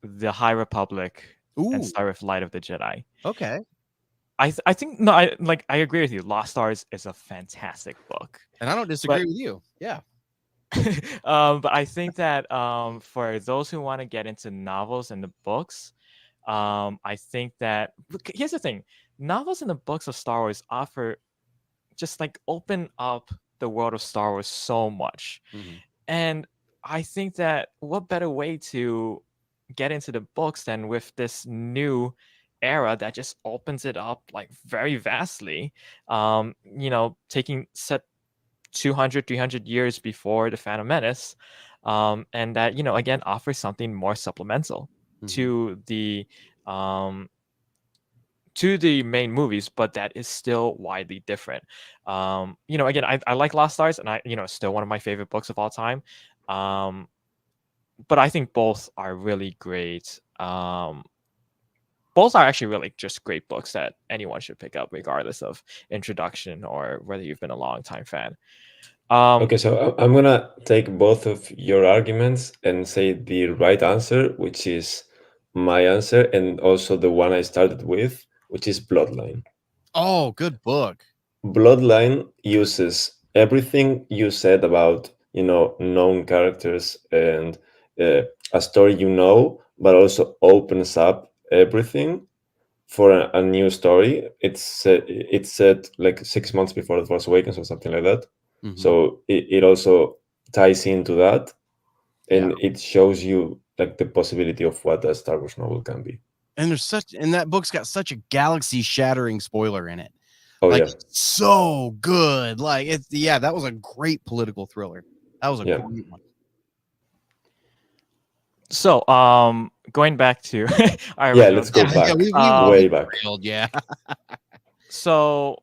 the High Republic and Ooh, start with Light of the Jedi. okay. I think no, I agree with you. Lost Stars is a fantastic book. And I don't disagree But with you. Yeah. but I think that for those who want to get into novels and the books, I think that here's the thing: novels and the books of Star Wars offer just like open up the world of Star Wars so much, and I think that what better way to get into the books than with this new era that just opens it up like very vastly. You know, taking set 200 300 years before the Phantom Menace, and that, you know, again offers something more supplemental to the main movies, but that is still widely different. You know, again, I like Lost Stars, and you know, still one of my favorite books of all time. But I think both are really great. Both are actually really just great books that anyone should pick up, regardless of introduction or whether you've been a long time fan. Okay, so I'm gonna take both of your arguments and say the right answer, which is my answer, and also the one I started with, which is Bloodline. Oh, good book. Bloodline uses everything you said about, you know, known characters and a story, you know, but also opens up everything for a new story. It's set like 6 months before The Force Awakens or something like that. So it also ties into that, and it shows you like the possibility of what a Star Wars novel can be. And that book's got such a galaxy shattering spoiler in it. Oh Like yeah, so good. Like it's that was a great political thriller. That was a yeah, great one. So, going back to our yeah. original Let's go topic. Yeah, back, we way back. derailed, yeah. So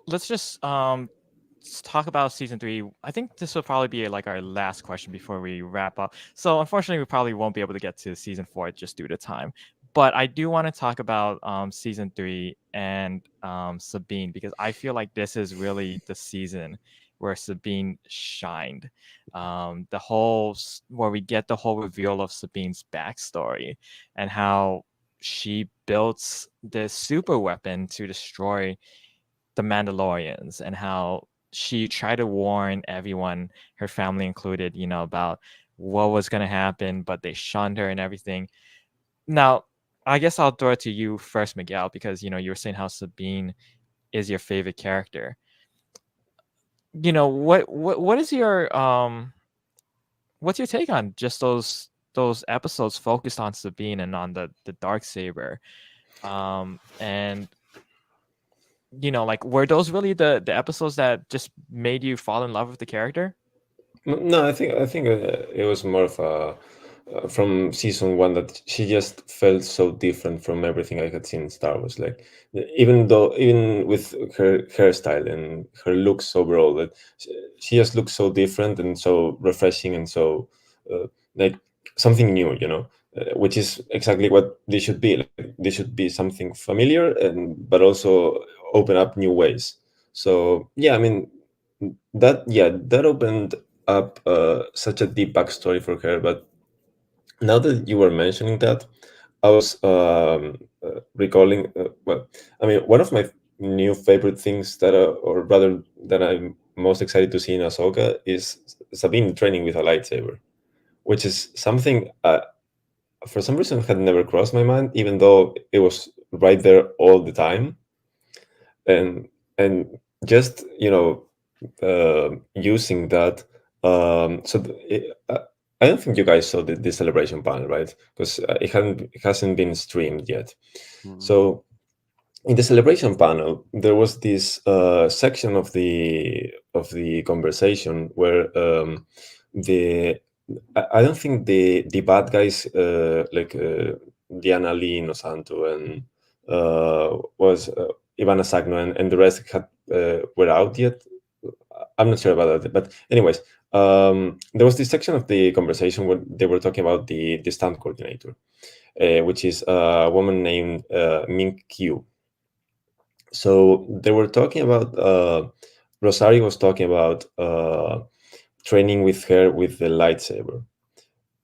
let's just talk about season 3. I think this will probably be like our last question before we wrap up. So unfortunately, we probably won't be able to get to season 4 just due to time. But I do want to talk about season 3 and Sabine, because I feel like this is really the season where Sabine shined. Where we get the whole reveal of Sabine's backstory and how she built this super weapon to destroy the Mandalorians, and how she tried to warn everyone, her family included, about what was going to happen, but they shunned her and everything. Now, I guess I'll throw it to you first, Miguel, because you were saying how Sabine is your favorite character. What is your what's your take on just those episodes focused on Sabine and on the dark saber? And like, were those really the episodes that just made you fall in love with the character? No, I think it was more of a from season one that she just felt so different from everything I had seen in Star Wars. Like even with her hairstyle and her looks overall, that she just looks so different and so refreshing and so like something new, which is exactly what they should be. Like they should be something familiar and but also open up new ways. So yeah, I mean that opened up such a deep backstory for her. But now that you were mentioning that, I was recalling. Well, I mean, one of my new favorite things or rather, that I'm most excited to see in Ahsoka is Sabine training with a lightsaber, which is something for some reason had never crossed my mind, even though it was right there all the time, and just using that. I don't think you guys saw the celebration panel, right? Because it hasn't been streamed yet. Mhm. So in the celebration panel, there was this section of the conversation where the I don't think the bad guys like Diana Lee Inosanto and was Ivana Sagno and the rest were out yet. I'm not sure about that, but anyways, there was this section of the conversation where they were talking about the stunt coordinator, which is a woman named Mink Q. So they were talking about Rosario was talking about training with her with the lightsaber,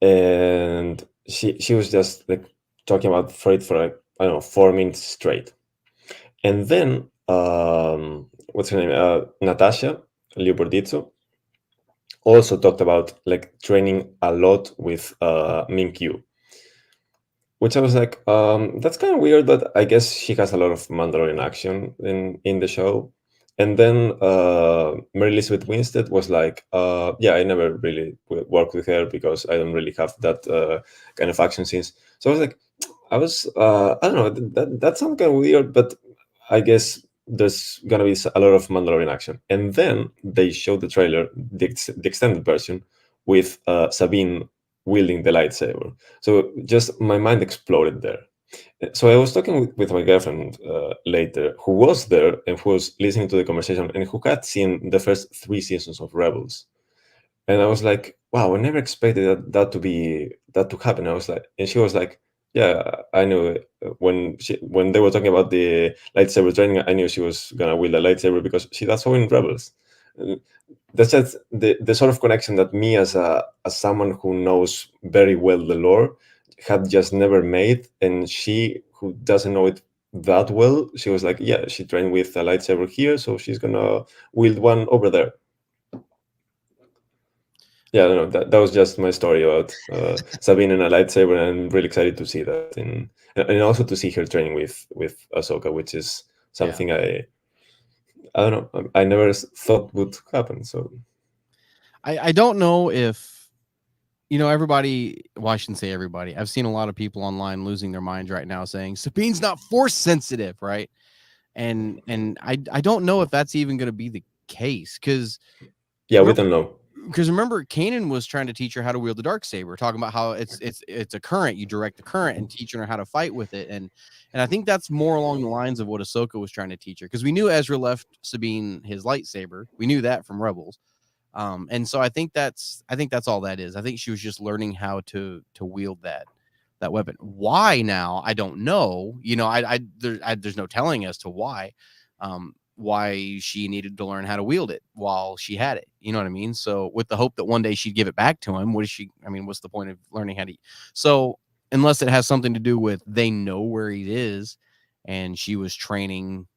and she was just like talking about Freud for like, I don't know, 4 minutes straight. And then what's her name, Natasha Leopardizzo, also talked about like training a lot with Minkyu, which I was like, that's kind of weird, but I guess she has a lot of Mandalorian action in the show. And then Mary Elizabeth Winstead was like, yeah, I never really worked with her because I don't really have that kind of action scenes. So I was like, I don't know, that sounds kind of weird, but I guess there's gonna be a lot of Mandalorian action. And then they showed the trailer, the extended version, with Sabine wielding the lightsaber. So just my mind exploded there. So I was talking with my girlfriend later, who was there and who was listening to the conversation and who had seen the first 3 seasons of Rebels. And I was like, wow, I never expected that to happen. I was like, and she was like, yeah, I knew when they were talking about the lightsaber training, I knew she was gonna wield a lightsaber because she does so in Rebels. And that's just the sort of connection that me as someone who knows very well the lore had just never made, and she who doesn't know it that well, she was like, yeah, she trained with a lightsaber here, so she's gonna wield one over there. Yeah, no, that was just my story about Sabine and a lightsaber, and I'm really excited to see that, and also to see her training with Ahsoka, which is Yeah. something I don't know, I never thought would happen. So I don't know if everybody, well, I shouldn't say everybody. I've seen a lot of people online losing their minds right now saying Sabine's not force sensitive, right? And I don't know if that's even going to be the case because Yeah, we don't know. remember Kanan was trying to teach her how to wield the dark saber, talking about how it's a current, you direct the current, and teaching her how to fight with it. And I think that's more along the lines of what Ahsoka was trying to teach her, because we knew Ezra left Sabine his lightsaber. We knew that from Rebels. And so I think that's all that is. I think she was just learning how to wield that weapon. Why now? I don't know. There's no telling as to why. Why she needed to learn how to wield it while she had it. You know what I mean? So with the hope that one day she'd give it back to him, what's the point of learning how to? So unless it has something to do with they know where he is, and she was training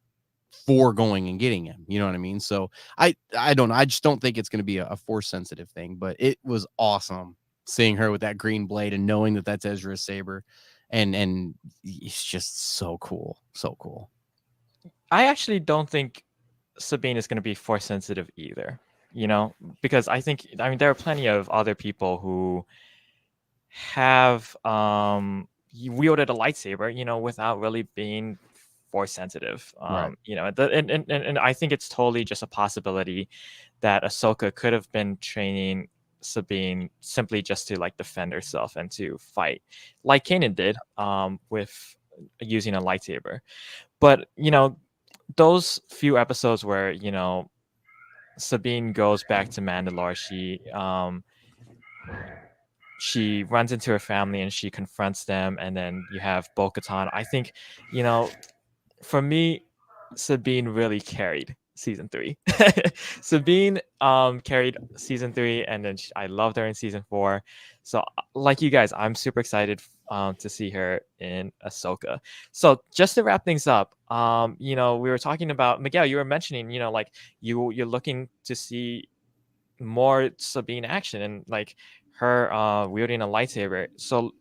for going and getting him. You know what I mean? So I don't know. I just don't think it's going to be a force sensitive thing, but it was awesome seeing her with that green blade and knowing that that's Ezra's saber. And it's just so cool. So cool. I actually don't think Sabine is going to be force sensitive either, because I mean, there are plenty of other people who have wielded a lightsaber, without really being force sensitive. Right. And I think it's totally just a possibility that Ahsoka could have been training Sabine simply just to like defend herself and to fight, like Kanan did, with using a lightsaber. But those few episodes where Sabine goes back to Mandalore, she runs into her family and she confronts them, and then you have Bo-Katan. I think, for me, Sabine really carried season 3. Sabine carried season 3, and then I loved her in season 4. So like you guys, I'm super excited to see her in Ahsoka. So just to wrap things up, we were talking about, Miguel, you were mentioning, like you're looking to see more Sabine action and like her wielding a lightsaber. So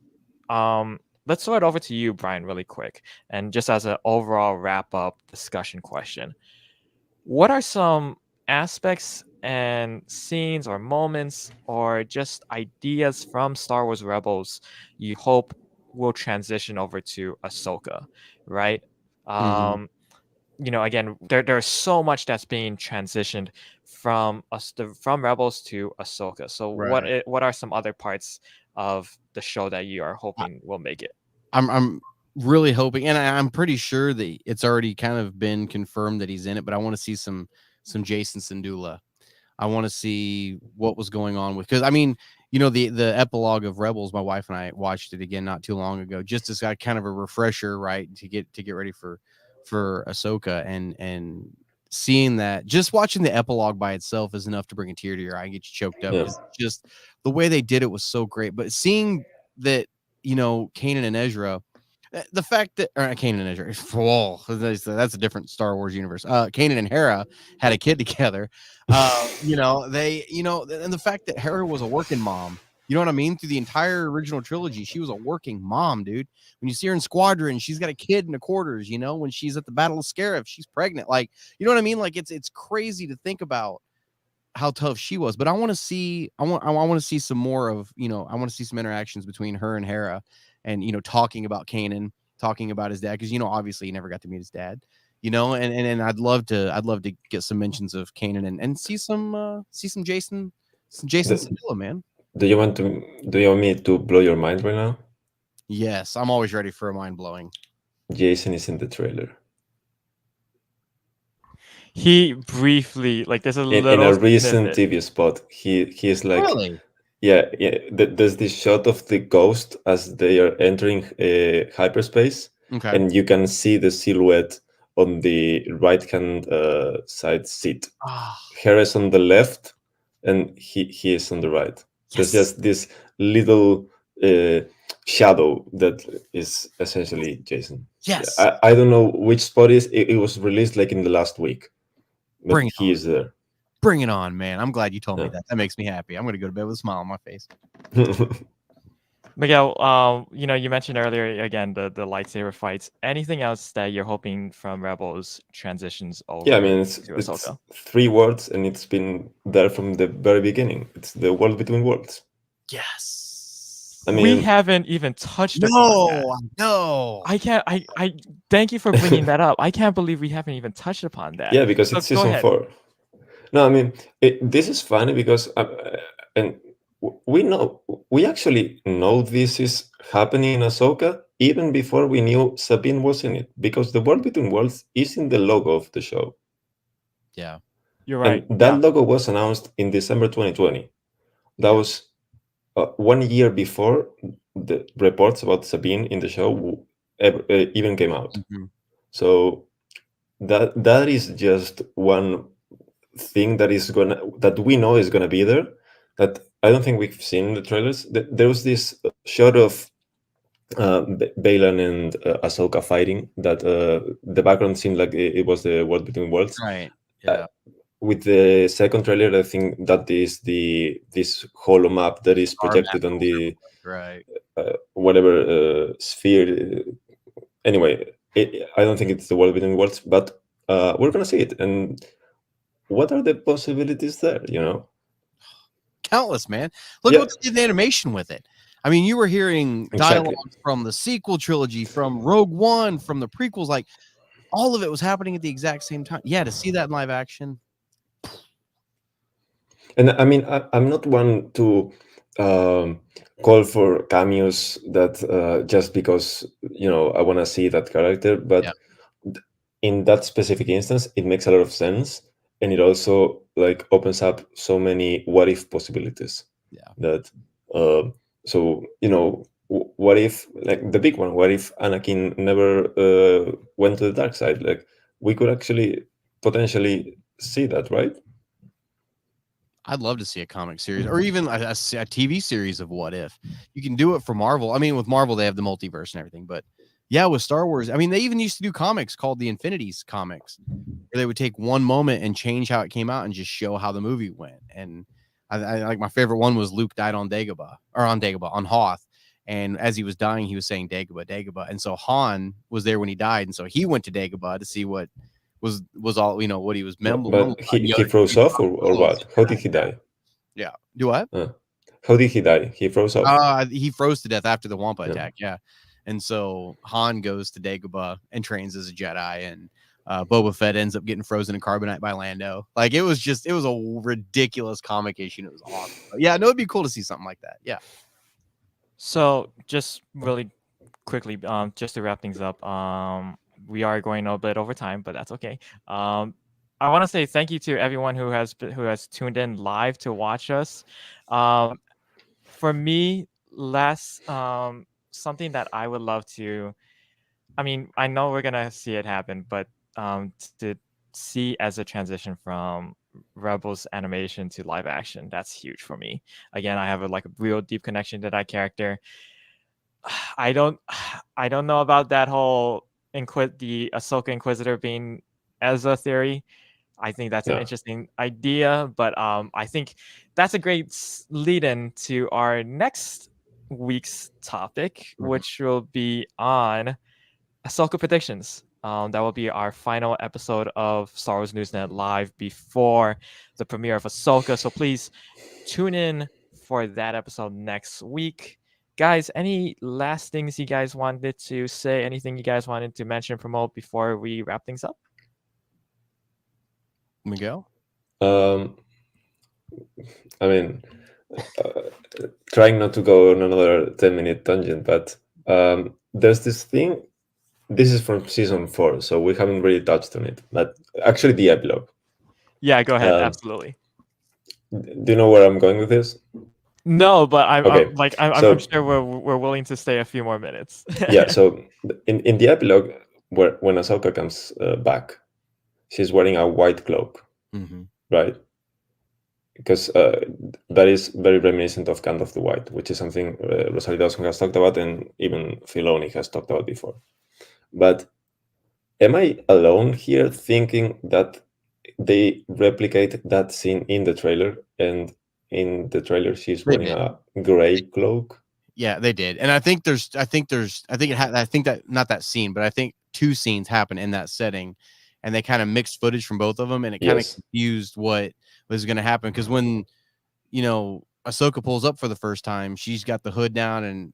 let's throw it over to you, Brian, really quick. And just as an overall wrap up discussion question, what are some aspects and scenes or moments or just ideas from Star Wars Rebels you hope will transition over to Ahsoka, right? Mhm. Again, there's so much that's being transitioned from from Rebels to Ahsoka. So Right. what are some other parts of the show that you are I, hoping will make it? I'm really hoping, and I'm pretty sure that it's already kind of been confirmed that he's in it. But I want to see some Jason Sindula. I want to see what was going on with, because I mean, the epilogue of Rebels. My wife and I watched it again not too long ago, just as kind of a refresher, right, to get ready for Ahsoka, and seeing that, just watching the epilogue by itself is enough to bring a tear to your eye and get you choked up, Yeah. because just the way they did it was so great. But seeing that, Kanan and Ezra, the fact that, or Kanan and Ezra, whoa, that's a different Star Wars universe. Kanan and Hera had a kid together. And the fact that Hera was a working mom, you know what I mean? Through the entire original trilogy, she was a working mom, dude. When you see her in Squadron, she's got a kid in the quarters. When she's at the Battle of Scarif, she's pregnant. Like, you know what I mean? Like, it's crazy to think about how tough she was. But I want to see, I want to see some more of, I want to see some interactions between her and Hera, and talking about Kanan, talking about his dad, because obviously he never got to meet his dad. And I'd love to get some mentions of Kanan, and see some Jason Do, Segula, man. do you want me to blow your mind right now? Yes, I'm always ready for a mind blowing. Jason is in the trailer. He briefly, like, there's a In a little recent snippet. TV spot, he is like, Really? yeah. There's this shot of the ghost as they are entering hyperspace, Okay. and you can see the silhouette on the right hand side seat. Ah, Harris on the left, and he is on the right. There's yes. just this little shadow that is essentially Jason. Yes. I don't know which spot is. It was released like in the last week, but Bring it he on. is there. Bring it on, man. I'm glad you told me Yeah. that. That makes me happy. I'm going to go to bed with a smile on my face. Miguel, you mentioned earlier again the lightsaber fights. Anything else that you're hoping from Rebels transitions Yeah, I over mean to it's Ahsoka? 3 words, and it's been there from the very beginning. It's the world between worlds. Yes. I We mean, haven't even touched upon that. No. I can't. I thank you for bringing that up. I can't believe we haven't even touched upon that. yeah, because So it's go season ahead. 4. No, I mean, this is funny because and we know, we actually know this is happening in Ahsoka even before we knew Sabine was in it, because the World Between Worlds is in the logo of the show, Yeah. You're right. and that Yeah. logo was announced in December 2020. That Yeah. was 1 year before the reports about Sabine in the show even came out. Mhm. So that is just one thing that we know is gonna be there, that I don't think we've seen in the trailers. There was this shot of Baylan and Ahsoka fighting, that the background seemed like it was the World Between Worlds. Right. Uh, Yeah. with the second trailer, I think that is this holo map that is Star projected on Battle. the Right. whatever sphere. Anyway, I don't think it's the World Between Worlds, but we're gonna see it. And what are the possibilities there? Countless, man. Look at Yeah, what they did in animation with it. I mean, you were hearing exactly. dialogue from the sequel trilogy, from Rogue One, from the prequels. Like all of it was happening at the exact same time. Yeah, to see that in live action. And I mean, I'm not one to call for cameos that just because I want to see that character, Yeah. but in that specific instance, it makes a lot of sense, and it also like opens up so many what if possibilities. Yeah. That so what if, like the big one? What if Anakin never went to the dark side? Like we could actually potentially see that, right? I'd love to see a comic series or even a TV series of What If. You can do it for Marvel. I mean, with Marvel, they have the multiverse and everything, but yeah, with Star Wars, I mean, they even used to do comics called the Infinities comics, where they would take one moment and change how it came out and just show how the movie went. And I like my favorite one was Luke died on Dagobah on Hoth. And as he was dying, he was saying Dagobah, Dagobah. And so Han was there when he died. And so he went to Dagobah to see what was all, what he was But he froze off, or what? How did he die? Yeah. Do what? How did he die? He froze off. He froze to death after the Wampa Yeah. attack. Yeah. And so Han goes to Dagobah and trains as a Jedi, and Boba Fett ends up getting frozen in carbonite by Lando. Like it was a ridiculous comic issue. And it was awesome. But yeah, no, it'd be cool to see something like that. Yeah. So just really quickly, just to wrap things up, we are going a bit over time, but that's okay. I want to say thank you to everyone who has tuned in live to watch us. For me, something that I would love to. I mean, I know we're gonna see it happen, but to see as a transition from Rebels animation to live action, that's huge for me. Again, I have a real deep connection to that character. I don't I don't know about that whole the Ahsoka Inquisitor being Ezra theory. I think that's an Yeah. interesting idea, but I think that's a great lead-in to our next week's topic, which will be on Ahsoka predictions. That will be our final episode of Star Wars Newsnet Live before the premiere of Ahsoka. So please tune in for that episode next week. Guys, any last things you guys wanted to say? Anything you guys wanted to mention, promote before we wrap things up? Miguel? I mean, trying not to go on another 10-minute tangent, but there's this thing. This is from season 4, so we haven't really touched on it. But actually, the epilogue. Yeah, go ahead. Absolutely. Do you know where I'm going with this? No, but Okay. I'm sure we're willing to stay a few more minutes. Yeah. So in the epilogue, when Ahsoka comes back, she's wearing a white cloak, right? Because that is very reminiscent of Candle of the White, which is something Rosario Dawson has talked about, and even Filoni has talked about before. But am I alone here thinking that they replicate that scene in the trailer, and in the trailer she's wearing a gray cloak? Yeah, they did. And I think that not that scene, but I think 2 scenes happen in that setting, and they kind of mixed footage from both of them, and it kind of confused what was going to happen. Because when Ahsoka pulls up for the first time, she's got the hood down, and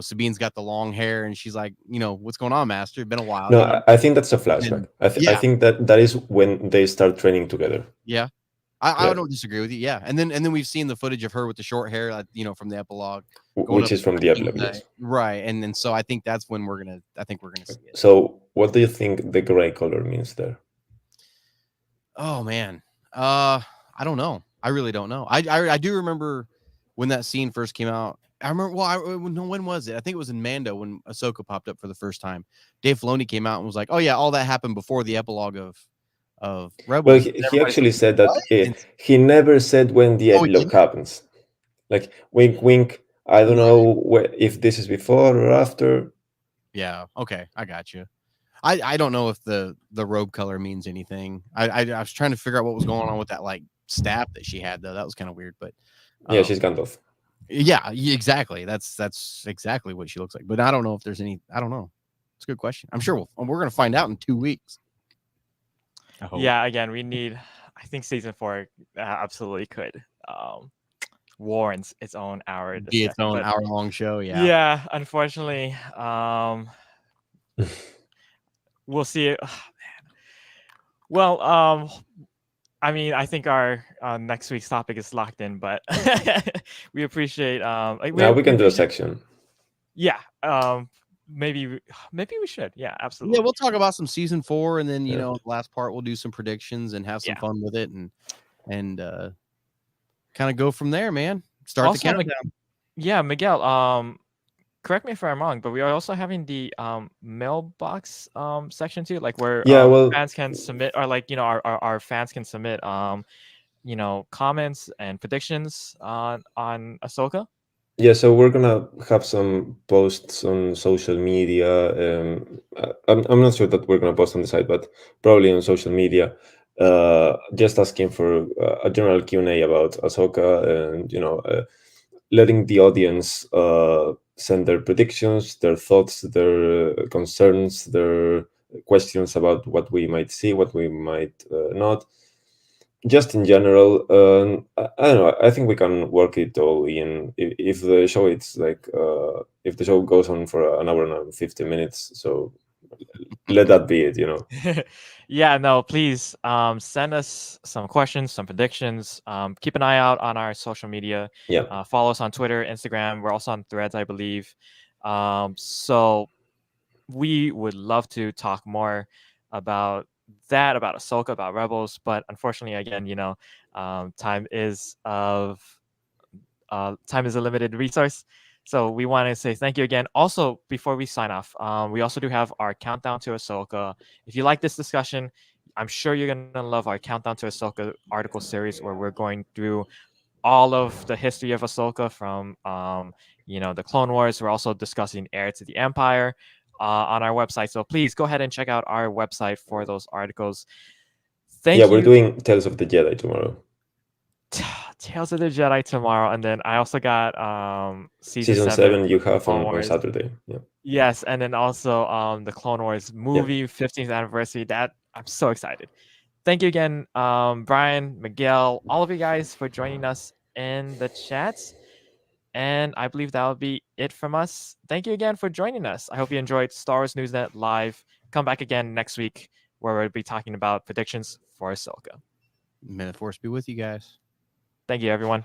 Sabine's got the long hair, and she's like, what's going on, Master? It's been a while, No, I think that's a And flashback. I yeah, think that is when they start training together. yeah. I Yeah, don't disagree with you. Yeah, and then we've seen the footage of her with the short hair, from the epilogue, going which up is from the hiking epilogue. Yes. right, and so I think that's when I think we're gonna see it. So, what do you think the gray color means there? Oh man, I don't know. I really don't know. I do remember when that scene first came out. I remember. Well, no, when was it? I think it was in Mando when Ahsoka popped up for the first time. Dave Filoni came out and was like, "Oh yeah, all that happened before the epilogue of Well, Rebels." And he everybody's like, actually said "What?" that he never said when the Oh, he epilogue didn't? happens. Like, wink, wink. I don't know if this is before or after. Yeah. Okay, I got you. I don't know if the robe color means anything. I was trying to figure out what was going on with that like staff that she had though. That was kind of weird, but Yeah, she's Gandalf. yeah, exactly. That's exactly what she looks like. But I don't know if there's any. I don't know. It's a good question. I'm sure we're gonna find out in 2 weeks. I hope. Yeah, again, we need. I think season 4 absolutely could warrants its own hour Be its discussion. own But hour-long show. Yeah. yeah, unfortunately, we'll see it. Well, I mean, I think our next week's topic is locked in, but we appreciate. Now we can do a appreciate, section. yeah. Maybe we should. Yeah, Yeah, absolutely. we'll talk about some season 4, and then Yeah. the last part we'll do some predictions and have some Yeah. fun with it, and kind of go from there, man. Start Also, the countdown. Yeah, Miguel. Correct me if I'm wrong, but we are also having the mailbox section too, like where Yeah, well, fans can submit, or like our fans can submit comments and predictions on Ahsoka. yeah, so we're gonna have some posts on social media. I'm not sure that we're gonna post on the site, but probably on social media, just asking for a general Q&A about Ahsoka, and letting the audience send their predictions, their thoughts, their concerns, their questions about what we might see, what we might not. Just in general, I don't know. I think we can work it all in. If the show it's like if the show goes on for an hour and 50 minutes, so let that be it. Yeah, no, please send us some questions, some predictions. Keep an eye out on our social media. Yeah, Follow us on Twitter, Instagram. We're also on Threads, I believe. So we would love to talk more about about Ahsoka, about Rebels, but unfortunately, again, time is a limited resource. So we want to say thank you again. Also, before we sign off, we also do have our countdown to Ahsoka. If you like this discussion, I'm sure you're gonna love our countdown to Ahsoka article series, where we're going through all of the history of Ahsoka from the Clone Wars. We're also discussing Heir to the Empire on our website. So please go ahead and check out our website for those articles. yeah. Thank We're you. doing Tales of the Jedi tomorrow. Tales of the Jedi tomorrow, and then I also got Season 7 you have Clone on Wars. Saturday. Yeah. Yes, and then also the Clone Wars movie 15th anniversary. That I'm so excited. Thank you again, Brian, Miguel, all of you guys for joining us in the chats. And I believe that will be it from us. Thank you again for joining us. I hope you enjoyed Star Wars Newsnet Live. Come back again next week, where we'll be talking about predictions for Ahsoka. May the force be with you guys. Thank you, everyone.